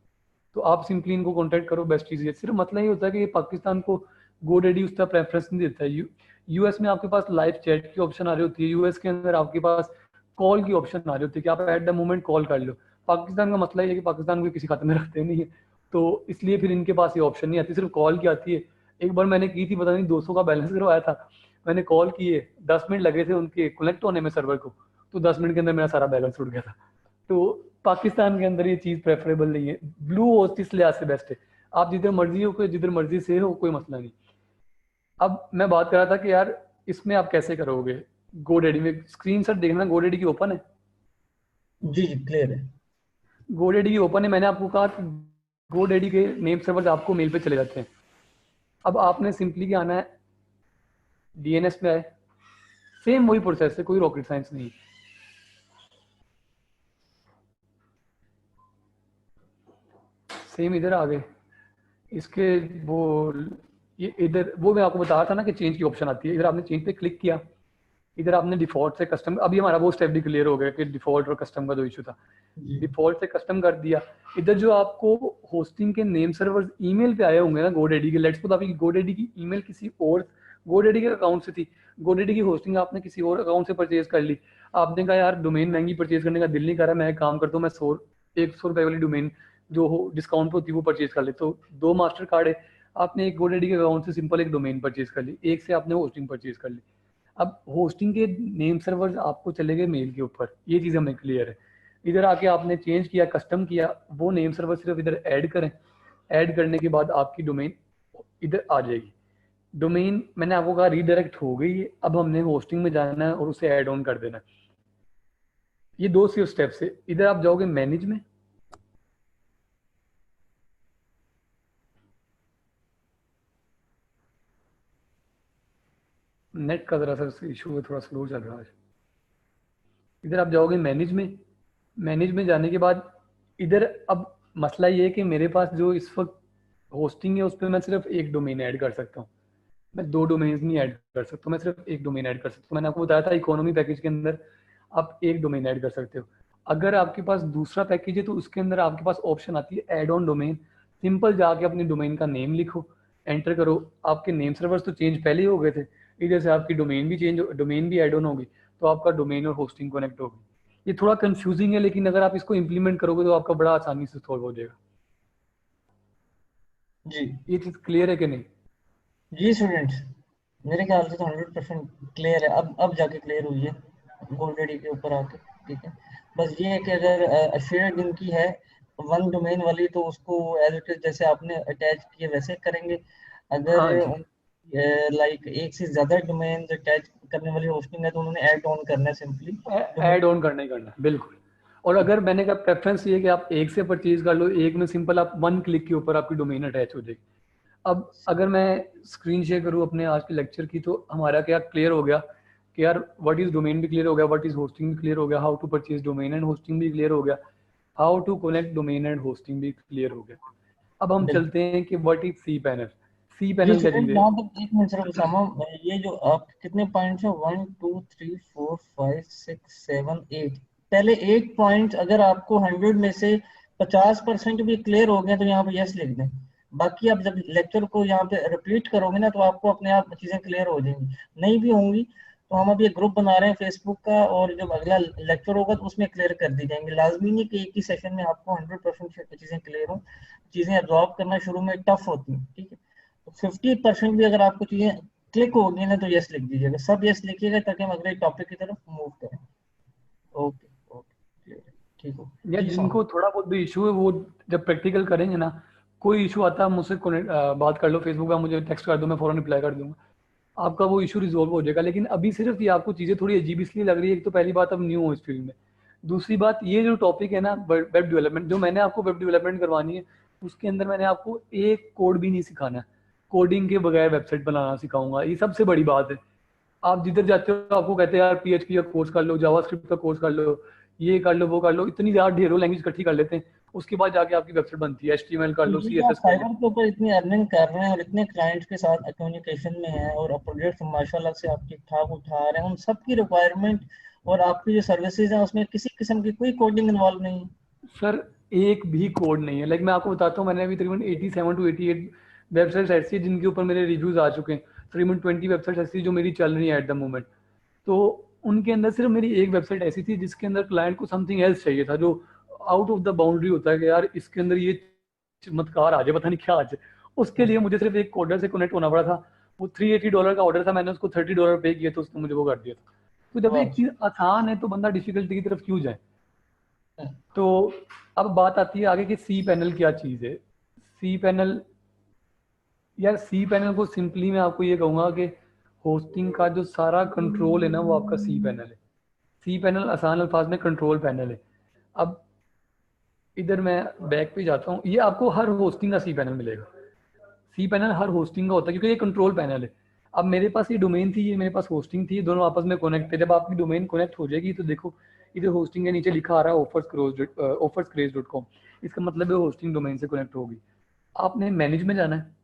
तो आप सिंपली इनको कॉन्टैक्ट करो, बेस्ट चीज़ है। सिर्फ मतलब ये होता है कि ये पाकिस्तान को GoDaddy उसका प्रेफरेंस नहीं देता है। यूएस में आपके पास लाइव चैट की ऑप्शन आ रही होती है, यूएस के अंदर आपके पास कॉल की ऑप्शन आ रही होती है कि आप एट द मोमेंट कॉल कर लो। पाकिस्तान का मसला ये है कि पाकिस्तान को किसी खाते में रखते नहीं है, तो इसलिए फिर इनके पास ये ऑप्शन नहीं आती, सिर्फ कॉल की आती है। एक बार मैंने की थी, पता नहीं 200 का बैलेंस करवाया था, मैंने कॉल किए, 10 मिनट लगे थे उनके कनेक्ट होने में सर्वर को, तो 10 मिनट के अंदर मेरा सारा बैलेंस उड़ गया था। तो पाकिस्तान के अंदर ये चीज़ प्रेफरेबल नहीं है। ब्लू होस्ट इस लिहाज से बेस्ट है, आप जिधर मर्जी हो, कोई जिधर मर्जी से हो, कोई मसला नहीं। अब मैं बात कर रहा था कि यार इसमें आप कैसे करोगे। GoDaddy में स्क्रीन शॉट देखना, GoDaddy की ओपन है, जी जी क्लियर है। GoDaddy की ओपन है। मैंने आपको कहा कि GoDaddy के नेम सर्वर्स आपको मेल पे चले जाते हैं। अब आपने सिंपली क्या आना है, DNS में आए, सेम वही प्रोसेस है, कोई रॉकेट साइंस नहीं। सेम इधर आ गए इसके वो, ये इधर वो मैं आपको बता रहा था ना कि चेंज की ऑप्शन आती है। इधर आपने चेंज पे क्लिक किया, इधर आपने डिफॉल्ट से कस्टम, अभी हमारा वो स्टेप भी क्लियर हो गया कि डिफॉल्ट और कस्टम का जो इशू था, डिफॉल्ट से कस्टम कर दिया। इधर जो आपको होस्टिंग के नेम सर्वर ईमेल पे आए होंगे ना GoDaddy के, लेट्स सपोज आपकी GoDaddy की ईमेल किसी और GoDaddy के अकाउंट से थी, GoDaddy की होस्टिंग आपने किसी और अकाउंट से परचेज कर ली। आपने कहा यार डोमेन महंगी परचेज करने का दिल नहीं कर रहा, मैं एक काम करता हूँ, मैं 100 रुपए वाली डोमेन जो हो डिस्काउंट पे होती है वो परचेज कर ले। तो 2 मास्टर कार्ड है, आपने एक GoDaddy के अकाउंट से सिंपल एक डोमेन परचेज कर ली, एक से आपने होस्टिंग परचेज कर ली। अब होस्टिंग के नेम सर्वर आपको चले गए मेल के ऊपर, ये चीज़ हमें क्लियर है। इधर आके आपने चेंज किया, कस्टम किया, वो नेम सर्वर सिर्फ इधर ऐड करें। ऐड करने के बाद आपकी डोमेन इधर आ जाएगी। डोमेन मैंने आपको कहा रीडायरेक्ट हो गई है, अब हमने होस्टिंग में जाना है और उसे ऐड ऑन कर देना है। ये 2 सिर्फ स्टेप्स है। इधर आप जाओगे मैनेज में, नेट का जरा सा इशू है, थोड़ा स्लो चल रहा है। इधर आप जाओगे मैनेज में, मैनेज में जाने के बाद इधर अब मसला ये है कि मेरे पास जो इस वक्त होस्टिंग है उस पर मैं सिर्फ एक डोमेन ऐड कर सकता हूँ, मैं 2 डोमेन नहीं ऐड कर सकता, मैं सिर्फ एक डोमेन ऐड कर सकता हूँ। मैंने आपको बताया था इकोनॉमी पैकेज के अंदर आप एक डोमेन ऐड कर सकते हो। अगर आपके पास दूसरा पैकेज है तो उसके अंदर आपके पास ऑप्शन आती है ऐड ऑन डोमेन। सिंपल जाके अपनी डोमेन का नेम लिखो, एंटर करो, आपके नेम सर्वर्स तो चेंज पहले ही हो गए थे, इधर से आपकी डोमेन भी ऐड ऑन होगी, तो आपका डोमेन और होस्टिंग कनेक्ट होगी। ये थोड़ा कंफ्यूजिंग है, लेकिन अगर आप इसको इम्प्लीमेंट करोगे तो आपका बड़ा आसानी से सॉल्व हो जाएगा। जी ये चीज़ क्लियर है कि नहीं? जी स्टूडेंट्स, मेरे ख्याल से तो 100% क्लियर है। अब जाके क्लियर हुई है गोल्डडी के ऊपर आके। ठीक है, बस ये है कि अगर शेयर जिनकी है वन डोमेन वाली, तो उसको एज इट इज जैसे आपने अटैच किए वैसे करेंगे। अगर हाँ जी, लाइक एक से ज्यादा डोमेन अटैच करने वाली होस्टिंग है तो उन्होंने ऐड ऑन करना है सिंपली डोमेन। ऐड ऑन करना ही करना है, बिल्कुल। और अगर मैंने कहा प्रेफरेंस ये है कि आप एक से परचेज कर लो, एक में सिंपल आप वन क्लिक के ऊपर आपकी डोमेन अटैच हो जाएगी। अब अगर मैं स्क्रीन शेयर करूँ अपने आज के लेक्चर की, तो हमारा क्या क्लियर हो गया कि यार व्हाट इज डोमेन भी क्लियर हो गया, व्हाट इज होस्टिंग भी क्लियर हो गया, how to purchase domain and hosting भी क्लियर हो गया, how to connect domain and hosting भी क्लियर हो गया। अब हम बिल्कुल। चलते हैं कि what is C panel. C G panel क्या स्टूडेंट, चीज़ है? यहाँ पर एक मिनट सिर्फ उसामा, ये जो आप कितने पॉइंट्स हैं, 1 2 3 4 5 6 7 8, पहले 8 पॉइंट्स अगर आपको 100 में से 50% भी क्लियर हो गए तो यहाँ पे यस लिख दें। बाकी आप जब लेक्चर को यहाँ पे रिपीट करोगे ना तो आपको अपने आप चीजें क्लियर हो जाएंगी। नहीं भी होंगी तो हम अभी एक ग्रुप बना रहे हैं फेसबुक का, और जब अगला लेक्चर होगा तो उसमें क्लियर कर दी जाएंगी। लाजमी नहीं कि एक ही सेशन में आपको 100% चीजें क्लियर हो। चीजें अब्जॉर्व करना शुरू में टफ होती हैं। ठीक है, 50% भी अगर आपको चीजें क्लिक होगी ना तो यस लिख दीजिएगा, सब यस लिखिएगा ताकि हम अगले टॉपिक की तरफ मूव करें। ओके ओके, ठीक हो। या जी जिनको थोड़ा बहुत भी इशू है वो जब प्रैक्टिकल करेंगे ना, कोई इशू आता है मुझसे बात कर लो फेसबुक पे, मुझे टेक्स्ट कर दो, मैं फौरन रिप्लाई कर दूंगा, आपका वो इशू रिजोल्व हो जाएगा। लेकिन अभी सिर्फ ये आपको चीज़ें थोड़ी अजीब इसलिए लग रही है, एक तो पहली बात अब न्यू हो इस फील्ड में, दूसरी बात ये जो टॉपिक है ना वेब डेवलपमेंट, जो मैंने आपको वेब डेवलपमेंट करवानी है, उसके अंदर मैंने आपको एक कोड भी नहीं सिखाना है। कोडिंग के बगैर वेबसाइट बनाना सिखाऊंगा, ये सबसे बड़ी बात है। आप जिधर जाते हो आपको कहते हैं यार पीएचपी का कोर्स कर लो, जावास्क्रिप्ट का कोर्स कर लो, ये कर लो वो कर लो, इतनी ज़्यादा ढेरों लैंग्वेज इकट्ठी कर लेते हैं, उसके बाद जाके आपकी वेबसाइट बनती है, एचटीएमएल कर लो, ये जो आप सीएसएस कर लो। फाइवर के ऊपर इतनी अर्निंग कर रहे हैं और इतने क्लाइंट्स के साथ कम्युनिकेशन में हैं और प्रोजेक्ट माशाल्लाह से आप ठीक ठाक उठा रहे हैं, उन सब की रिक्वायरमेंट और आपकी जो सर्विसेज हैं उसमें किसी किस्म की कोई कोडिंग इन्वॉल्व नहीं है। सर एक भी कोड नहीं है। लाइक मैं आपको बताता हूँ, मैंने अभी तकरीबन 87 टू 88 वेबसाइट्स ऐसी है जिनके ऊपर मेरे रिव्यूज आ चुके हैं, तकरीबन 20 वेबसाइट ऐसी जो मेरी चल रही है एट द मोमेंट। तो उनके अंदर सिर्फ मेरी एक वेबसाइट ऐसी थी जिसके अंदर क्लाइंट को समथिंग एल्स चाहिए था, जो आउट ऑफ द बाउंड्री होता है कि यार इसके अंदर ये चमत्कार आ जाए, पता नहीं क्या आ जाए। उसके लिए मुझे सिर्फ एक कोडर से कनेक्ट होना पड़ा था। वो $380 का ऑर्डर था, मैंने उसको $30 पे किया तो उसने मुझे वो कर दिया था। तो जब एक वाह। चीज़ आसान है तो बंदा डिफिकल्टी की तरफ क्यों जाए? हम्म, तो अब बात आती है आगे कि सी पैनल क्या चीज़ है। सी पैनल, यार सी पैनल को सिंपली मैं आपको ये कहूँगा कि होस्टिंग का जो सारा कंट्रोल है ना वो आपका सी पैनल है। सी पैनल आसान अल्फाज में कंट्रोल पैनल है। अब इधर मैं बैक पे जाता हूँ, ये आपको हर होस्टिंग का सी पैनल मिलेगा। सी पैनल हर होस्टिंग का होता है क्योंकि ये कंट्रोल पैनल है। अब मेरे पास ये डोमेन थी, ये मेरे पास होस्टिंग थी, दोनों आपस में कनेक्ट थे। जब आपकी डोमेन कनेक्ट हो जाएगी तो देखो इधर होस्टिंग के नीचे लिखा आ रहा है offerscraze.com, इसका मतलब है होस्टिंग डोमेन से कनेक्ट होगी। आपने मैनेज में जाना है।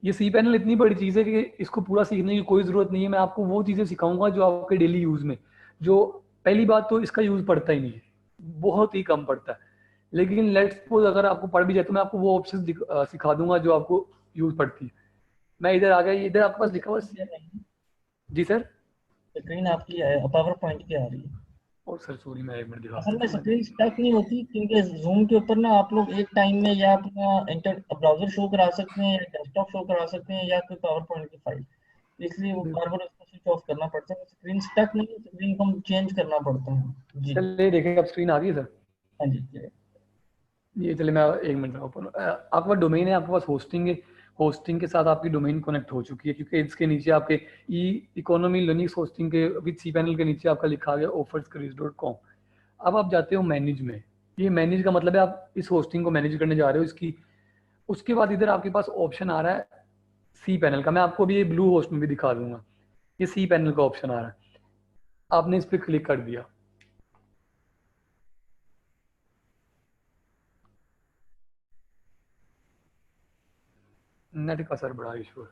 ये सी पैनल इतनी बड़ी चीज़ है कि इसको पूरा सीखने की कोई ज़रूरत नहीं है। मैं आपको वो चीज़ें सिखाऊंगा जो आपके डेली यूज़ में, जो पहली बात तो इसका यूज़ पड़ता ही नहीं है, बहुत ही कम पड़ता है। लेकिन लेट्स सपोज अगर आपको पढ़ भी जाए तो मैं आपको वो ऑप्शन सिखा दूंगा जो आपको यूज़ पड़ती है। मैं इधर आ गया, इधर आपके पास लिखा हुआ जी सर। स्क्रीन आपकी पावर पॉइंट की आ रही है। और सर सॉरी, मैं एक मिनट दिखा असल में देता हूँ मैं। स्क्रीन स्टक नहीं होती क्योंकि जूम के ऊपर ना आप लोग एक टाइम में या अपना इंटर ब्राउजर शो करा सकते हैं या डेस्कटॉप शो करा सकते हैं या कोई पावर पॉइंट की फाइल, इसलिए वो बार बिल्कुल। बार उसको स्विच ऑफ करना पड़ता है। स्क्रीन स्टक नहीं, स्क्रीन को चेंज करना पड़ता है। जी। चलिए देखें अब स्क्रीन आ गई है सर। हाँ जी। ये चलिए मैं एक मिनट ओपन, आपका डोमेन है, आपके पास होस्टिंग है, होस्टिंग के साथ आपकी डोमेन कनेक्ट हो चुकी है क्योंकि इसके नीचे आपके ई इकोनॉमी लिनक्स होस्टिंग के विद सी पैनल के नीचे आपका लिखा गया offerscraze.com। अब आप जाते हो मैनेज में। ये मैनेज का मतलब है आप इस होस्टिंग को मैनेज करने जा रहे हो इसकी। उसके बाद इधर आपके पास ऑप्शन आ रहा है सी पैनल का, मैं आपको अभी ये ब्लू होस्ट में भी दिखा दूंगा। ये सी पैनल का ऑप्शन आ रहा है, आपने इस पर क्लिक कर दिया। नेट का सर बड़ा इशू है।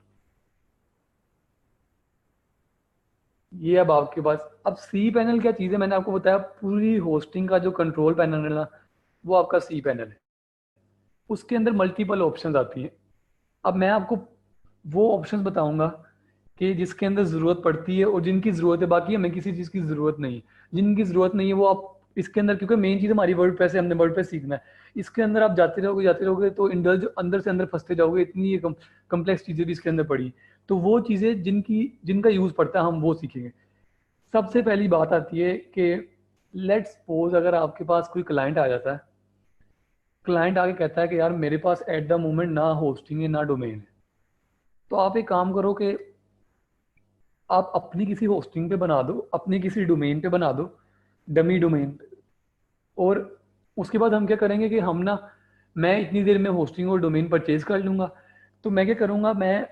ये अब आपके पास, अब सी पैनल क्या चीज़ है, मैंने आपको बताया पूरी होस्टिंग का जो कंट्रोल पैनल है ना वो आपका सी पैनल है। उसके अंदर मल्टीपल ऑप्शंस आती हैं। अब मैं आपको वो ऑप्शंस बताऊंगा कि जिसके अंदर ज़रूरत पड़ती है और जिनकी ज़रूरत है, बाकी हमें किसी चीज़ की ज़रूरत नहीं है। जिनकी ज़रूरत नहीं है वो आप इसके अंदर, क्योंकि मेन चीज़ हमारी वर्डप्रेस है, हमने वर्डप्रेस सीखना है। इसके अंदर आप जाते रहोगे तो अंदर से अंदर फंसते जाओगे। इतनी कम्प्लेक्स चीज़ें भी इसके अंदर पड़ी, तो वो चीज़ें जिनका यूज़ पड़ता है हम वो सीखेंगे। सबसे पहली बात आती है कि लेट्स सपोज अगर आपके पास कोई क्लाइंट आ जाता है, क्लाइंट आके कहता है कि यार मेरे पास एट द मोमेंट ना होस्टिंग है ना डोमेन है, तो आप एक काम करो कि आप अपनी किसी होस्टिंग पे बना दो, अपनी किसी डोमेन पे बना दो, डमी डोमेन पे। और उसके बाद हम क्या करेंगे कि हम ना, मैं इतनी देर में होस्टिंग और डोमेन परचेज कर लूँगा। तो मैं क्या करूँगा, मैं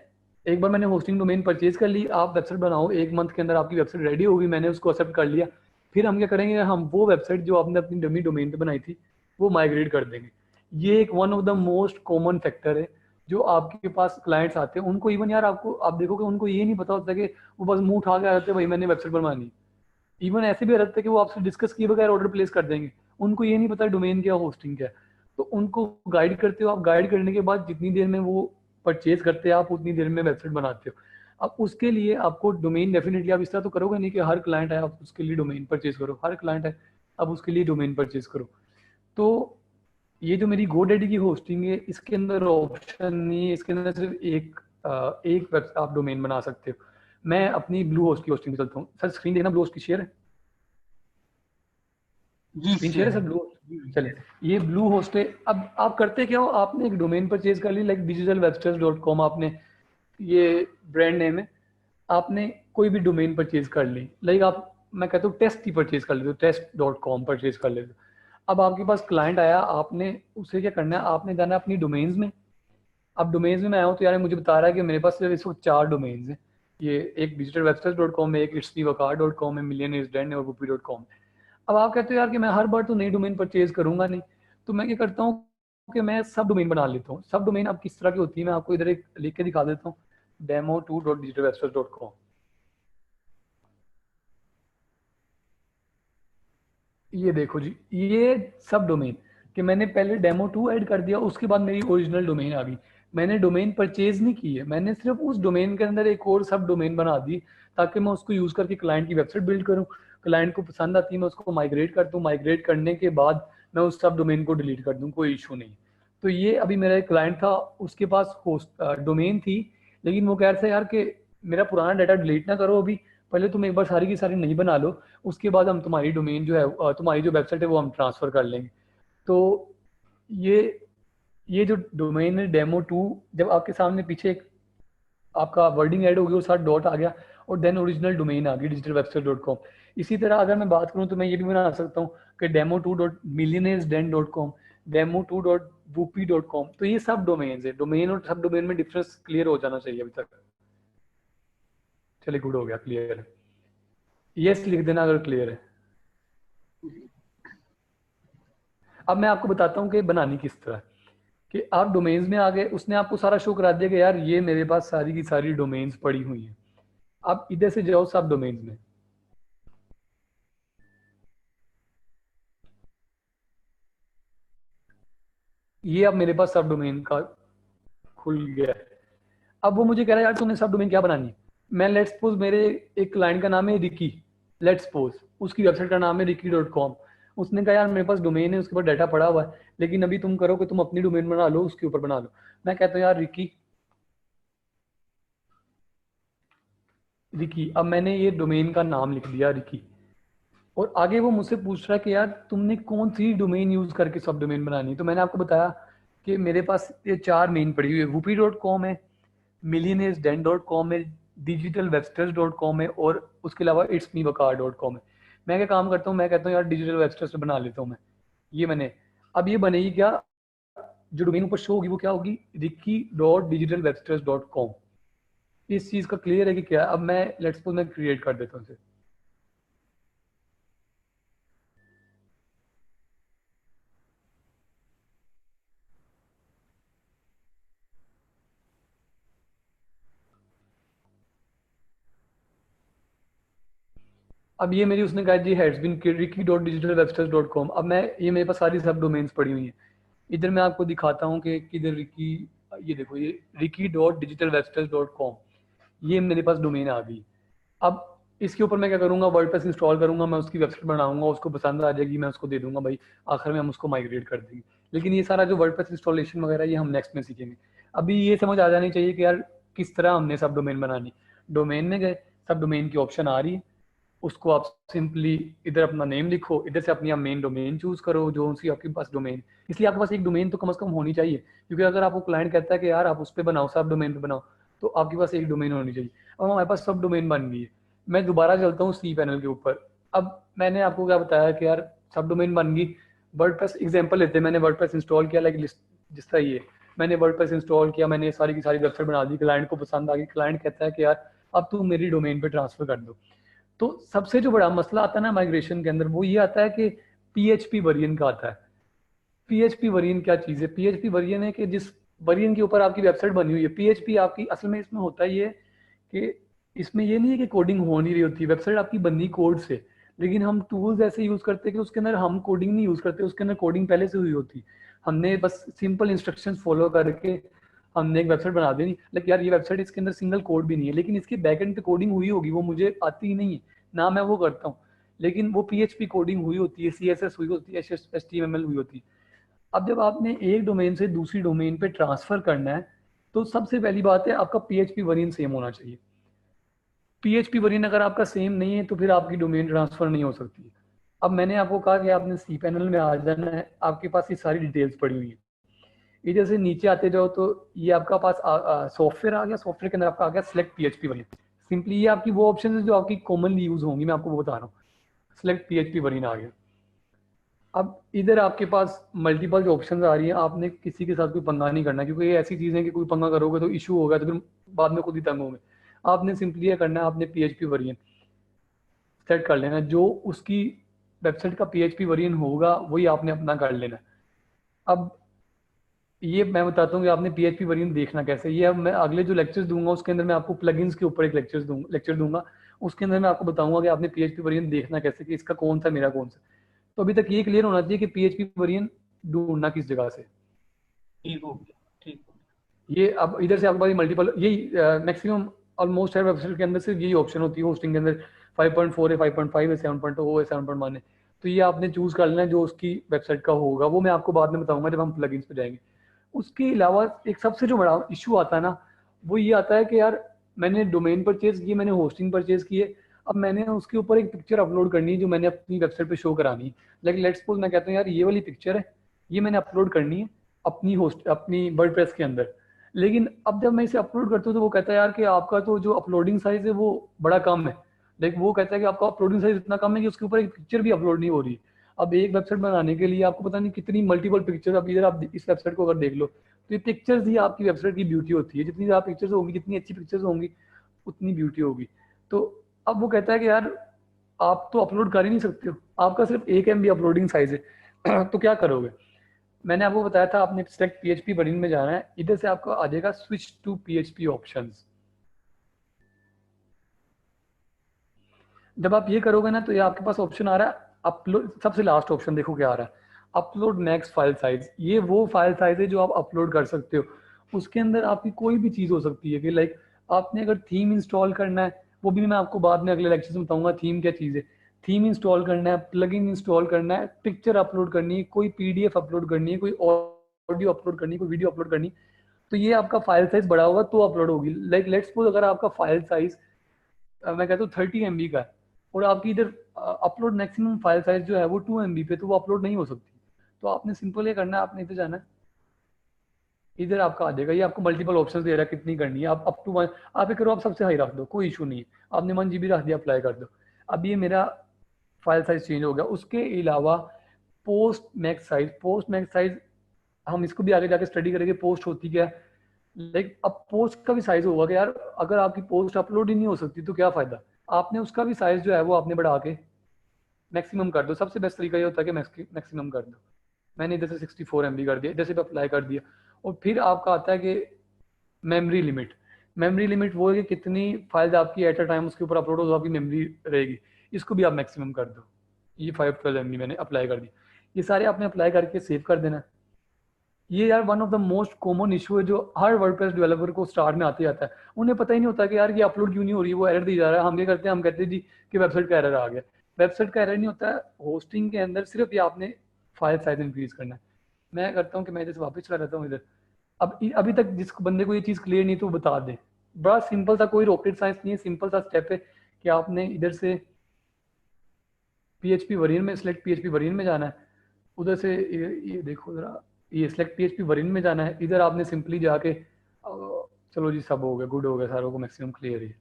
एक बार मैंने होस्टिंग डोमेन परचेज कर ली, आप वेबसाइट बनाओ, 1 मंथ के अंदर आपकी वेबसाइट रेडी होगी, मैंने उसको एक्सेप्ट कर लिया। फिर हम क्या करेंगे, हम वो वेबसाइट जो आपने अपनी डमी डोमेन पे बनाई थी वो माइग्रेट कर देंगे। ये एक one of the most common factor है। जो आपके पास क्लाइंट्स आते हैं उनको इवन यार आप देखोगे उनको ये नहीं पता होता कि वो बस मुंह उठा के आ जाते हैं भाई मैंने वेबसाइट बनवानी। इवन ऐसे भी रहते हैं कि वो आपसे डिस्कस किए बगैर ऑर्डर प्लेस कर देंगे, उनको ये नहीं पता डोमेन क्या होस्टिंग क्या है। तो उनको गाइड करते हो आप, गाइड करने के बाद जितनी देर में वो परचेज करते हैं आप उतनी देर में वेबसाइट बनाते हो। अब उसके लिए आपको डोमेन डेफिनेटली, आप इस तरह तो करोगे नहीं कि हर क्लाइंट है आप उसके लिए डोमेन परचेज करो, हर क्लाइंट है आप उसके लिए डोमेन परचेज करो। तो ये जो मेरी गोडैडी की होस्टिंग है इसके अंदर ऑप्शन नहीं है, इसके अंदर सिर्फ एक वेब आप डोमेन बना सकते हो। मैं अपनी ब्लू होस्ट की होस्टिंग पे चलता हूँ। सर स्क्रीन देखना, ब्लू होस्ट की शेयर है, जी स्क्रीन शेयर है शेयर सर है। Blue host. चलिए, ये ब्लू होस्ट है। अब आप करते क्या हो, आपने एक डोमेन परचेज कर ली लाइक digitalwebsters.com, आपने ये ब्रांड नेम है, आपने कोई भी डोमेन परचेज कर ली, लाइक आप, मैं कहता हूँ टेस्ट ही परचेज कर लेते हो, टेस्ट.com परचेज कर लेते हो। अब आपके पास क्लाइंट आया, आपने उसे क्या करना है, आपने जाना है अपनी डोमेन्स में। अब डोमेन्स में मैं आया हूँ तो यार मुझे बता रहा है कि मेरे पास सिर्फ इस वक्त 4 डोमेन्स हैं। ये एक digitalwebsters.com है, एक itsmevakar.com है, millionairesden है और whoopee.com। अब आप कहते हो यार कि मैं हर बार तो नई डोमेन परचेज करूंगा नहीं, तो मैं क्या करता हूँ कि मैं सब डोमेन बना लेता हूँ। सब डोमेन अब किस तरह की होती है मैं आपको इधर एक लिख के दिखा देता हूँ, demo2.digitalwebsters.com। ये देखो जी, ये सब डोमेन कि मैंने पहले डेमो2 ऐड कर दिया, उसके बाद मेरी ओरिजिनल डोमेन आ गई। मैंने डोमेन परचेज नहीं की है, मैंने सिर्फ उस डोमेन के अंदर एक और सब डोमेन बना दी ताकि मैं उसको यूज करके क्लाइंट की वेबसाइट बिल्ड करूं। क्लाइंट को पसंद आती है मैं उसको माइग्रेट कर दूं, माइग्रेट करने के बाद मैं उस सब डोमेन को डिलीट कर दूं, कोई इशू नहीं। तो ये अभी मेरा एक क्लाइंट था, उसके पास होस्ट डोमेन थी, लेकिन वो कह रहे थे यार कि मेरा पुराना डाटा डिलीट ना करो, अभी पहले तुम एक बार सारी की सारी नहीं बना लो, उसके बाद हम तुम्हारी डोमेन जो है तुम्हारी जो वेबसाइट है वो हम ट्रांसफर कर लेंगे। तो ये ये जो डोमेन है डेमो2, जब आपके सामने पीछे एक आपका वर्डिंग ऐड हो गया, साथ डॉट आ गया और देन ओरिजिनल डोमेन आ गई digitalwebster.com। इसी तरह अगर मैं बात करूं तो मैं ये भी बना सकता हूँ कि demo2.millionairesden.com, demo2.whoopee.com। तो ये सब डोमेन है, डोमेन और सब डोमेन में डिफरेंस क्लियर हो जाना चाहिए अभी तक। चलिए गुड हो गया, क्लियर है। यस लिख देना अगर क्लियर है। अब मैं आपको बताता हूँ कि बनानी किस तरह है। कि आप डोमेन्स में आ गए, उसने आपको सारा शो करा दिया कि यार ये मेरे पास सारी की सारी डोमेन्स पड़ी हुई हैं। आप इधर से जाओ सब डोमेन्स में, ये अब मेरे पास सब डोमेन का खुल गया है। अब वो मुझे कह रहा है यार तूने सब डोमेन क्या बनानी है। मैं लेट्स सपोज मेरे एक क्लाइंट का नाम है रिकी, लेट्स सपोज उसकी वेबसाइट का नाम है ricky.com। उसने कहा यार मेरे पास डोमेन है, उसके ऊपर डाटा पड़ा हुआ है, लेकिन अभी तुम करो कि तुम अपनी डोमेन बना लो, उसके ऊपर बना लो। मैं कहता हूँ यार रिकी, रिकी, अब मैंने ये डोमेन का नाम लिख दिया रिकी। और आगे वो मुझसे पूछ रहा है कि यार तुमने कौन सी डोमेन यूज करके सब डोमेन बनानी है। तो मैंने आपको बताया कि मेरे पास ये 4 मेन पड़ी हुई है, whoopee.com है, millionairesden.com है, digitalwebsters.com है और उसके अलावा itsmevakar.com है। मैं क्या काम करता हूँ, मैं कहता हूँ यार डिजिटल वेबस्टर्स बना लेता हूँ मैं। ये मैंने, अब ये बनेगी क्या, जो डोमेन ऊपर शो होगी वो क्या होगी, ricky.digitalwebsters.com। इस चीज का क्लियर है कि क्या। अब मैं लेट्स सपोज मैं क्रिएट कर देता हूँ इसे। अब ये मेरी उसने कहा जी हैज बीन ricky.digitalwebsters.com। अब मैं, ये मेरे पास सारी सब डोमेन्स पड़ी हुई हैं। इधर मैं आपको दिखाता हूँ कि किधर रिकी, ये देखो ये ricky.digitalwebsters.com। ये मेरे पास डोमेन आ गई। अब इसके ऊपर मैं क्या करूँगा, वर्डप्रेस इंस्टॉल करूँगा, मैं उसकी वेबसाइट बनाऊँगा, उसको पसंद आ जाएगी, मैं उसको दे दूँगा भाई, आखिर में हम उसको माइग्रेट कर देंगे। लेकिन ये सारा जो वर्डप्रेस इंस्टॉलेशन वगैरह ये हम नेक्स्ट में सीखेंगे। अभी ये समझ आ जानी चाहिए कि यार किस तरह हमने सब डोमेन बनानी। डोमेन में गए, सब डोमेन की ऑप्शन आ रही है, उसको आप सिंपली इधर अपना नेम लिखो, इधर से अपनी आप मेन डोमेन चूज करो जो सी आपके पास डोमेन। इसलिए आपके पास एक डोमेन तो कम से कम होनी चाहिए, क्योंकि अगर आपको क्लाइंट कहता है कि यार आप उस पर बनाओ, सब डोमेन पे बनाओ, तो आपके पास एक डोमेन होनी चाहिए। अब हमारे पास सब डोमेन बन गई है। मैं दोबारा चलता हूँ सी पैनल के ऊपर। अब मैंने आपको क्या बताया कि यार सब डोमेन बन गई। वर्डप्रेस एग्जांपल लेते हैं, मैंने वर्डप्रेस इंस्टॉल किया, लाइक जिस तरह ये मैंने वर्डप्रेस इंस्टॉल किया, मैंने सारी की सारी वेबसाइट बना दी, क्लाइंट को पसंद आ गई, क्लाइंट कहता है कि यार अब तुम मेरी डोमेन पे ट्रांसफर कर दो। तो सबसे जो बड़ा मसला आता है ना माइग्रेशन के अंदर, वो ये आता है कि पीएचपी वर्जन का आता है। पीएचपी वर्जन क्या चीज़ है? पीएचपी वर्जन है कि जिस वर्जन के ऊपर आपकी वेबसाइट बनी हुई है। पीएचपी आपकी असल में इसमें होता ही है कि इसमें ये नहीं है कि कोडिंग हो नहीं रही होती, वेबसाइट आपकी बनी कोड से, लेकिन हम टूल्स ऐसे यूज करते हैं कि उसके अंदर हम कोडिंग नहीं यूज करते, उसके अंदर कोडिंग पहले से हुई होती। हमने बस सिंपल इंस्ट्रक्शंस फॉलो करके हमने एक वेबसाइट बना देनी। लाइक यार ये वेबसाइट, इसके अंदर सिंगल कोड भी नहीं है, लेकिन इसकी बैकएंड पे कोडिंग हुई होगी, वो मुझे आती ही नहीं है ना, मैं वो करता हूँ, लेकिन वो पीएचपी कोडिंग हुई होती है, सीएसएस हुई होती है, एचटीएमएल हुई होती है। अब जब आपने एक डोमेन से दूसरी डोमेन पे ट्रांसफर करना है, तो सबसे पहली बात है आपका पीएचपी वर्जन सेम होना चाहिए। पीएचपी वर्जन अगर आपका सेम नहीं है तो फिर आपकी डोमेन ट्रांसफर नहीं हो सकती। अब मैंने आपको कहा कि आपने सी पैनल में आ जाना है, आपके पास ये सारी डिटेल्स पड़ी हुई है। इधर से नीचे आते जाओ तो ये आपका पास सॉफ्टवेयर आ गया, सॉफ्टवेयर के अंदर आपका आ गया सिलेक्ट पीएचपी वर्जन। सिंपली ये आपकी वो ऑप्शन है जो आपकी कॉमनली यूज होंगी, मैं आपको वो बता रहा हूँ। सिलेक्ट पीएचपी वर्जन आ गया। अब इधर आपके पास मल्टीपल जो ऑप्शन आ रही है, आपने किसी के साथ कोई पंगा नहीं करना, क्योंकि ये ऐसी चीज़ है कि कोई पंगा करोगे तो इशू होगा, तो फिर बाद में खुद ही तंग होंगे। आपने सिंपली ये करना है, आपने पीएचपी वर्जन सेट कर लेना, जो उसकी वेबसाइट का पीएचपी वर्जन होगा वही आपने अपना कर लेना। अब ये मैं बताता हूँ कि आपने पीएचपी वर्जन देखना कैसे। ये अब मैं अगले जो लेक्चर्स दूंगा उसके अंदर मैं आपको प्लगइन्स के ऊपर एक लेक्चर दूंगा, उसके अंदर मैं आपको बताऊंगा कि आपने पीएचपी वर्जन देखना कैसे, कि इसका कौन सा मेरा कौन सा। तो अभी तक ये क्लियर होना चाहिए कि पीएचपी वर्जन ढूंढना किस जगह से। ठीक हो गया, ठीक हो ये अब इधर से आपके पास मल्टीपल, यही मैक्सिमम ऑलमोस्ट हर वेबसाइट के अंदर सिर्फ यही ऑप्शन होती है होस्टिंग के अंदर। 5.4 है, 5.5 है, 7.0 है, 7.1 है। तो ये आपने चूज कर लेना है जो उसकी वेबसाइट का होगा, वो मैं आपको बाद में बताऊंगा जब हम प्लगइन्स पे जाएंगे। उसके अलावा एक सबसे जो बड़ा इशू आता है ना, वो ये आता है कि यार मैंने डोमेन परचेज की, मैंने होस्टिंग परचेज की है, अब मैंने उसके ऊपर एक पिक्चर अपलोड करनी है जो मैंने अपनी वेबसाइट पे शो करानी है। लाइक लेट्स सपोज मैं कहता हूँ यार ये वाली पिक्चर है, ये मैंने अपलोड करनी है अपनी वर्डप्रेस के अंदर। लेकिन अब जब मैं इसे अपलोड करता हूँ तो वो कहता है यार कि आपका तो जो अपलोडिंग साइज है वो बड़ा कम है। लाइक वो कहता है कि आपका अपलोडिंग साइज इतना कम है कि उसके ऊपर एक पिक्चर भी अपलोड नहीं हो रही। अब एक वेबसाइट बनाने के लिए आपको पता नहीं कितनी मल्टीपल पिक्चर, अब इधर आप इस वेबसाइट को अगर देख लो तो ये पिक्चर्स ही आपकी वेबसाइट की ब्यूटी होती है। जितनी ज़्यादा पिक्चर्स होंगी, जितनी अच्छी पिक्चर्स होंगी, उतनी ब्यूटी होगी। तो अब वो कहता है कि यार आप तो अपलोड कर ही नहीं सकते हो, आपका सिर्फ 1 MB अपलोडिंग साइज है तो क्या करोगे? मैंने आपको बताया था आपने सिलेक्ट पीएचपी वर्जन में जाना है, इधर से आपको आ जाएगा स्विच टू पीएचपी ऑप्शंस। जब आप ये करोगे ना तो ये आपके पास ऑप्शन आ रहा है अपलोड, सबसे लास्ट ऑप्शन देखो क्या आ रहा है, अपलोड नेक्स्ट फाइल साइज। ये वो फाइल साइज है जो आप अपलोड कर सकते हो। उसके अंदर आपकी कोई भी चीज़ हो सकती है कि लाइक आपने अगर थीम इंस्टॉल करना है, वो भी मैं आपको बाद में अगले लेक्चर में बताऊंगा थीम क्या चीज़ है। थीम इंस्टॉल करना है, प्लगइन इंस्टॉल करना है, पिक्चर अपलोड करनी है, कोई पीडीएफ अपलोड करनी है, कोई ऑडियो अपलोड करनी है, कोई वीडियो अपलोड करनी है, तो ये आपका फाइल साइज बड़ा होगा तो अपलोड होगी। लाइक लेट्स सपोज अगर आपका फाइल साइज मैं कहता हूँ 30 MB का है, और आपकी इधर अपलोड मैक्सिमम फाइल साइज जो है वो 2 MB पे, तो वो अपलोड नहीं हो सकती। तो आपने सिंपल ये करना है, आपने इधर जाना है, इधर आपका आ जाएगा, ये आपको मल्टीपल ऑप्शन दे रहा है कितनी करनी है। आप अप टू 1 आप ये करो, आप सबसे हाई रख दो, कोई इशू नहीं है। आपने 1 GB रख दिया, अप्लाई कर दो। अब ये मेरा फाइल साइज चेंज हो गया। उसके अलावा पोस्ट मैक्स साइज हम इसको भी आगे जाके स्टडी करेंगे पोस्ट होती क्या है। लाइक अब पोस्ट का भी साइज होगा कि यार अगर आपकी पोस्ट अपलोड ही नहीं हो सकती तो क्या फायदा। आपने उसका भी साइज जो है वो आपने बढ़ा के मैक्सिमम कर दो। सबसे बेस्ट तरीका ये होता है कि मैक्सिमम कर दो। मैंने इधर से 64 MB कर दिया, इधर से अप्लाई कर दिया। और फिर आपका आता है कि मेमोरी लिमिट। मेमोरी लिमिट वो है कि कितनी फाइल्स आपकी एट अ टाइम उसके ऊपर अपलोड हो तो आपकी मेमोरी रहेगी, इसको भी आप मैक्सिमम कर दो। ये 512 MB मैंने अप्लाई कर दी। ये सारे आपने अप्लाई करके सेव कर देना। ये यार one of the most common issue है जो हर वर्डप्रेस डेवलपर को स्टार्ट में आते आता है। उन्हें पता ही नहीं होता कि यार ये अपलोड क्यों नहीं हो रही है, वो एरर दी जा रहा है। हम क्या करते हैं, हम कहते हैं जी कि वेबसाइट का एरर आ गया। वेबसाइट का एरर नहीं होता है, होस्टिंग के अंदर सिर्फ ये आपने फाइल साइज इंक्रीज करना है। मैं करता हूँ कि मैं जैसे वापस चला जाता हूँ इधर। अब अभी तक जिस बंदे को ये चीज़ क्लियर नहीं तो बता दे। बड़ा सिंपल सा, कोई रॉकेट साइंस नहीं है, सिंपल सा स्टेप है कि आपने इधर से PHP वेरिएंट में सिलेक्ट PHP वेरिएंट में जाना है। उधर से ये देखो जरा, ये सिलेक्ट PHP वेरिएंट में जाना है। इधर आपने सिंपली जाके चलो जी सब हो गया, गुड हो गया, सारों को मैक्सिमम क्लियर है।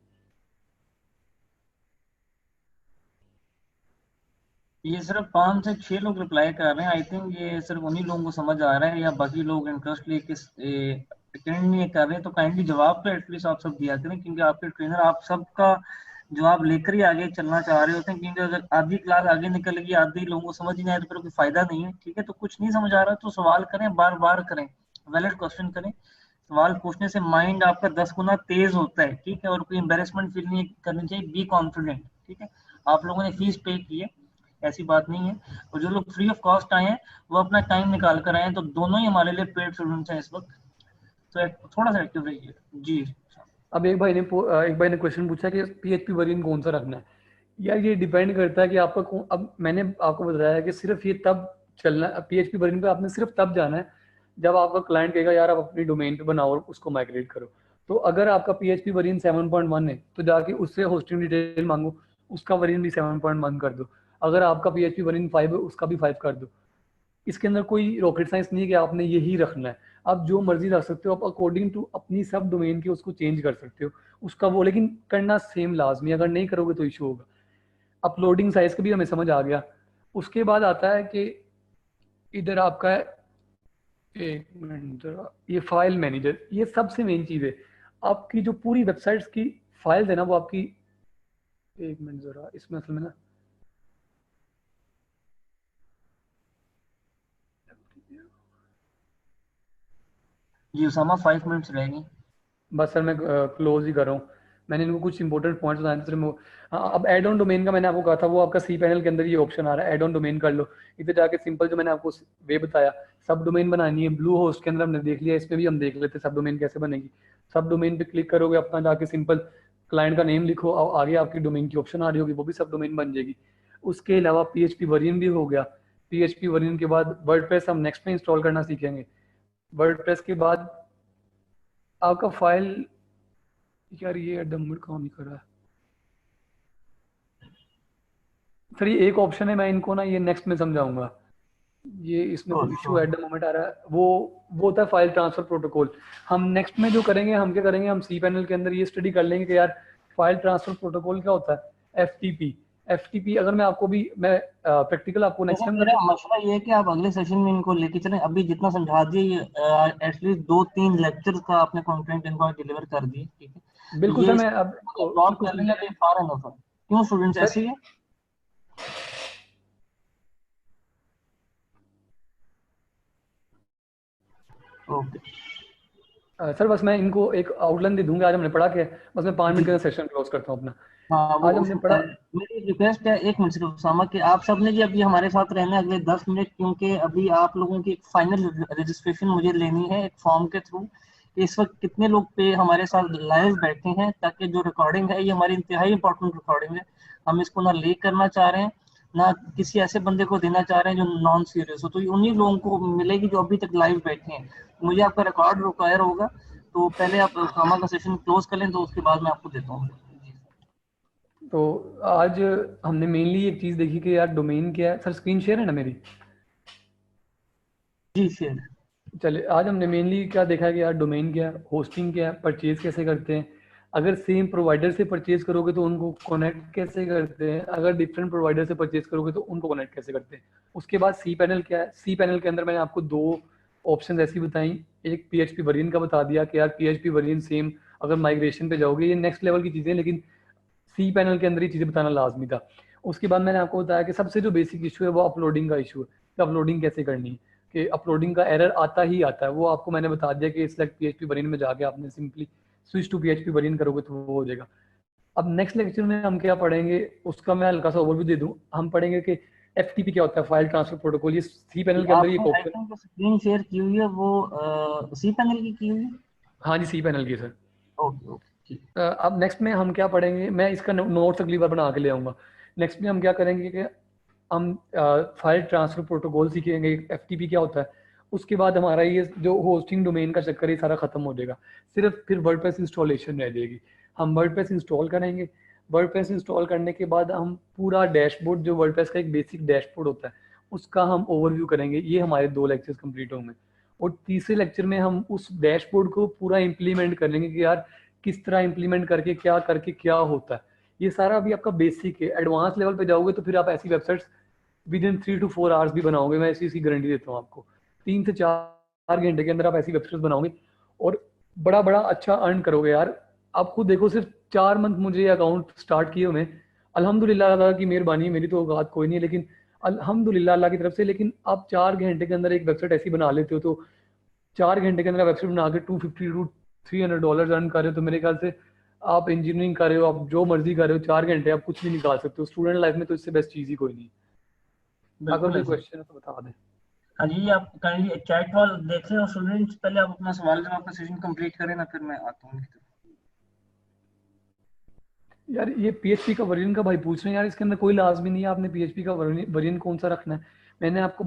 ये सिर्फ 5 से 6 लोग रिप्लाई कर रहे हैं। आई थिंक ये सिर्फ उन्हीं लोगों को समझ आ रहा है, या बाकी लोग इंटरेस्ट लेके अटेंड नहीं कर रहे। तो काइंडली जवाब तो एटलीस्ट आप सब दिया करें, क्योंकि आपके ट्रेनर आप सबका जवाब लेकर ही आगे चलना चाह रहे होते हैं। क्योंकि अगर आधी क्लास आगे निकल गई, आधी लोगों को समझ ही नहीं आया, तो फिर कोई फायदा नहीं है। ठीक है, तो कुछ नहीं समझ आ रहा तो सवाल करें, बार बार करें, वैलिड क्वेश्चन करें। सवाल पूछने से माइंड आपका 10 गुना तेज होता है। ठीक है, और कोई एम्बेरसमेंट फील नहीं करनी चाहिए, बी कॉन्फिडेंट। ठीक है, आप लोगों ने फीस पे की है, ऐसी बात नहीं है। और जो लोग फ्री ऑफ कॉस्ट आए हैं वो अपना टाइम निकाल कर आए हैं, तो दोनों ही हमारे लिए पेड स्टूडेंट्स हैं इस वक्त। तो थोड़ा सा एक्टिव रहिए जी। अब एक भाई ने क्वेश्चन पूछा कि PHP वर्जन कौन सा रखना है। यार ये डिपेंड करता है कि आपका कौन। अब मैंने आपको बताया कि सिर्फ ये तब चलना, PHP वर्जन पे आपने सिर्फ तब जाना है जब आपका क्लाइंट कहेगा यार आप अपनी डोमेन पे बनाओ और उसको माइग्रेट करो। तो अगर आपका PHP वर्जन 7.1 है तो जाके उससे होस्टिंग डिटेल मांगो, उसका वर्जन भी 7.1 कर दो। अगर आपका PHP वर्जन 5 है उसका भी 5 कर दो। इसके अंदर कोई रॉकेट साइंस नहीं है कि आपने यही रखना है। आप जो मर्जी रख सकते हो, आप अकॉर्डिंग टू अपनी सब डोमेन की उसको चेंज कर सकते हो उसका वो, लेकिन करना सेम लाजमी। अगर नहीं करोगे तो इशू होगा। अपलोडिंग साइज का भी हमें समझ आ गया। उसके बाद आता है कि इधर आपका एक मिनट जरा, ये फाइल मैनेजर, ये सबसे मेन चीज है। आपकी जो पूरी वेबसाइट्स की फाइल है ना वो आपकी, एक मिनट जरा, इसमें असल में ना जी उसामा, 5 मिनट्स रहेंगी। बस सर मैं क्लोज ही कर रहा हूँ। मैंने इनको कुछ इंपॉर्टेंट पॉइंट्स बताए थे सिर्फ हाँ, अब एड ऑन डोमेन का मैंने आपको कहा था, वो आपका सी पैनल के अंदर ये ऑप्शन आ रहा है, एड ऑन डोमेन कर लो। इधर जाके सिंपल जो मैंने आपको वे बताया, सब डोमेन बनानी है। ब्लू होस्ट के अंदर हमने देख लिया, इसमें भी हम देख लेते सब डोमेन कैसे बनेगी। सब डोमेन पे क्लिक करोगे, अपना जाके सिंपल क्लाइंट का नेम लिखो और आगे आपकी डोमेन की ऑप्शन आ रही होगी, वो भी सब डोमेन बन जाएगी। उसके अलावा PHP वर्जन भी हो गया। PHP वर्जन के बाद वर्डप्रेस हम नेक्स्ट में इंस्टॉल करना सीखेंगे। वर्डप्रेस के बाद आपका फाइल, यार ये एट द मोमेंट काम नहीं कर रहा है सर। ये एक ऑप्शन है, मैं इनको ना ये नेक्स्ट में समझाऊंगा। ये इसमें श्योर कोई issue sure. At the moment आ रहा है, वो होता है फाइल ट्रांसफर प्रोटोकॉल। हम नेक्स्ट में जो करेंगे, हम क्या करेंगे, हम सी पैनल के अंदर ये स्टडी कर लेंगे कि यार फाइल ट्रांसफर प्रोटोकॉल क्या होता है। FTP अगर मैं आपको भी मैं प्रैक्टिकल आपको नेक्स्ट जैसे टाइम मेरा करता मशवरा ये है कि आप अगले सेशन में इनको लेके चलें। अभी जितना समझा दिए, एटलीस्ट 2-3 लेक्चर का आपने कंटेंट इनको डिलीवर कर दिए। ठीक है, हूँ। तो बिल्कुल ये सर, मैं अब अपलॉड इनको कर लेंगे समझा तो फार एनफ है। क्यों स्टूडेंट्स सर। ऐसे ही है? ओके सर बस मैं इनको एक आउटलाइन दे दूंगा आज हमने पढ़ा के, बस मैं 5 मिनट के जी। अंदर सेशन क्लोज करता हूँ अपना। हाँ वो आज हमने पढ़ा। मेरी रिक्वेस्ट है, एक मिनट सिर्फ उसामा, कि आप सबने जी अभी हमारे साथ रहना है अगले 10 मिनट, क्योंकि अभी आप लोगों की एक फाइनल रजिस्ट्रेशन मुझे लेनी है एक फॉर्म के थ्रू। इस वक्त कितने लोग पे हमारे साथ लाइव बैठे हैं, ताकि जो रिकॉर्डिंग है ये हमारी इंतहाई इंपॉर्टेंट रिकॉर्डिंग है। हम इसको ना लीक करना चाह रहे हैं, ना किसी ऐसे बंदे को देना चाह रहे हैं जो नॉन सीरियस हो। तो ये उन्हीं लोगों को मिलेगी जो अभी तक लाइव बैठे हैं। मुझे आपका रिकॉर्ड रिक्वायर होगा, तो पहले आप उसामा का सेशन क्लोज कर लें, तो उसके बाद मैं आपको देता हूँ। तो आज हमने मेनली एक चीज़ देखी कि यार डोमेन क्या है। सर स्क्रीन शेयर है ना मेरी? जी शेयर। चले, आज हमने मेनली क्या देखा कि यार डोमेन क्या है, होस्टिंग क्या है, परचेज कैसे करते हैं, अगर सेम प्रोवाइडर से परचेज करोगे तो उनको कनेक्ट कैसे करते हैं, अगर डिफरेंट प्रोवाइडर से परचेज करोगे तो उनको कनेक्ट कैसे करते हैं। उसके बाद सी पैनल क्या है। सी पैनल के अंदर मैंने आपको दो ऑप्शन ऐसी बताई, एक PHP वर्जन का बता दिया कि यार PHP वर्जन सेम, अगर माइग्रेशन पे जाओगे ये नेक्स्ट लेवल की चीज़ें, लेकिन सी पैनल के अंदर ही चीज़ें बताना लाजमी था। उसके बाद मैंने आपको बताया कि सबसे जो बेसिक इशू है वो अपलोडिंग का इशू है, कि अपलोडिंग कैसे करनी है, कि अपलोडिंग का एरर आता ही आता है। वो आपको मैंने बता दिया कि सिलेक्ट PHP वर्जन में जाके आपने simply switch to PHP version करोगे तो वो हो जाएगा। अब नेक्स्ट लेक्चर में हम क्या पढ़ेंगे उसका मैं हल्का सा ओवरव्यू दे दूं। हम पढ़ेंगे कि FTP क्या होता है, फाइल ट्रांसफर प्रोटोकॉल, ये सी पैनल के अंदर ये आपने आई ऑप्शन। थिंक स्क्रीन शेयर की हुई है वो सी पैनल की हुई है। हाँ जी, सी पैनल की सर। ओके ओके ठीक। अब नेक्स्ट में हम क्या पढ़ेंगे, मैं इसका नोट्स अगली बार बना के ले आऊँगा। नेक्स्ट में हम क्या करेंगे कि हम फाइल ट्रांसफर प्रोटोकॉल सीखेंगे, FTP क्या होता है। उसके बाद हमारा ये जो होस्टिंग डोमेन का चक्कर ये सारा खत्म हो जाएगा, सिर्फ फिर वर्डप्रेस इंस्टॉलेशन रह जाएगी। हम वर्डप्रेस इंस्टॉल करेंगे, वर्डप्रेस इंस्टॉल करने के बाद हम पूरा डैशबोर्ड, जो वर्डप्रेस का एक बेसिक डैशबोर्ड होता है, उसका हम ओवरव्यू करेंगे। ये हमारे 2 लेक्चर्स कंप्लीट होंगे। और तीसरे लेक्चर में हम उस डैशबोर्ड को पूरा इम्प्लीमेंट करेंगे कि यार किस तरह इम्प्लीमेंट करके क्या होता है। ये सारा अभी आपका बेसिक है। एडवांस लेवल पे जाओगे तो फिर आप ऐसी websites with in 3 to 4 hours भी बनाओगे। मैं इसकी गारंटी देता हूँ आपको, 3 से 4 घंटे के अंदर आप ऐसी वेबसाइट्स बनाओगे और बड़ा बड़ा अच्छा अर्न करोगे यार। आप खुद देखो, सिर्फ 4 मंथ मुझे ये अकाउंट स्टार्ट किए हुए, अल्हम्दुलिल्लाह अल्लाह की मेहरबानी, मेरी तो औकात कोई नहीं है, लेकिन अल्हम्दुलिल्लाह अल्लाह की तरफ से। लेकिन आप 4 घंटे के अंदर एक वेबसाइट ऐसी बना लेते हो, तो 4 घंटे के अंदर वेबसाइट बना के $250 to $300 अर्न कर रहे हो, तो मेरे ख्याल से आप इंजीनियरिंग कर रहे हो, आप जो मर्जी कर रहे हो, 4 घंटे आप कुछ भी निकाल सकते हो। स्टूडेंट लाइफ में तो इससे बेस्ट चीज़ ही कोई नहीं। अगर बिल्कुल कोई ऐसे। क्वेश्चन है तो बता दें। हाँ जी, आप काइंडली चैट वाल देख रहे हो स्टूडेंट्स, पहले आप अपना सवाल जवाब का सेशन कंप्लीट करें ना, फिर मैं आता हूँ। यार ये PHP का वर्जन का भाई पूछ रहे हैं यार, इसके अंदर कोई लाजमी नहीं है आपने PHP का वर्जन कौन सा रखना है। मैंने आपको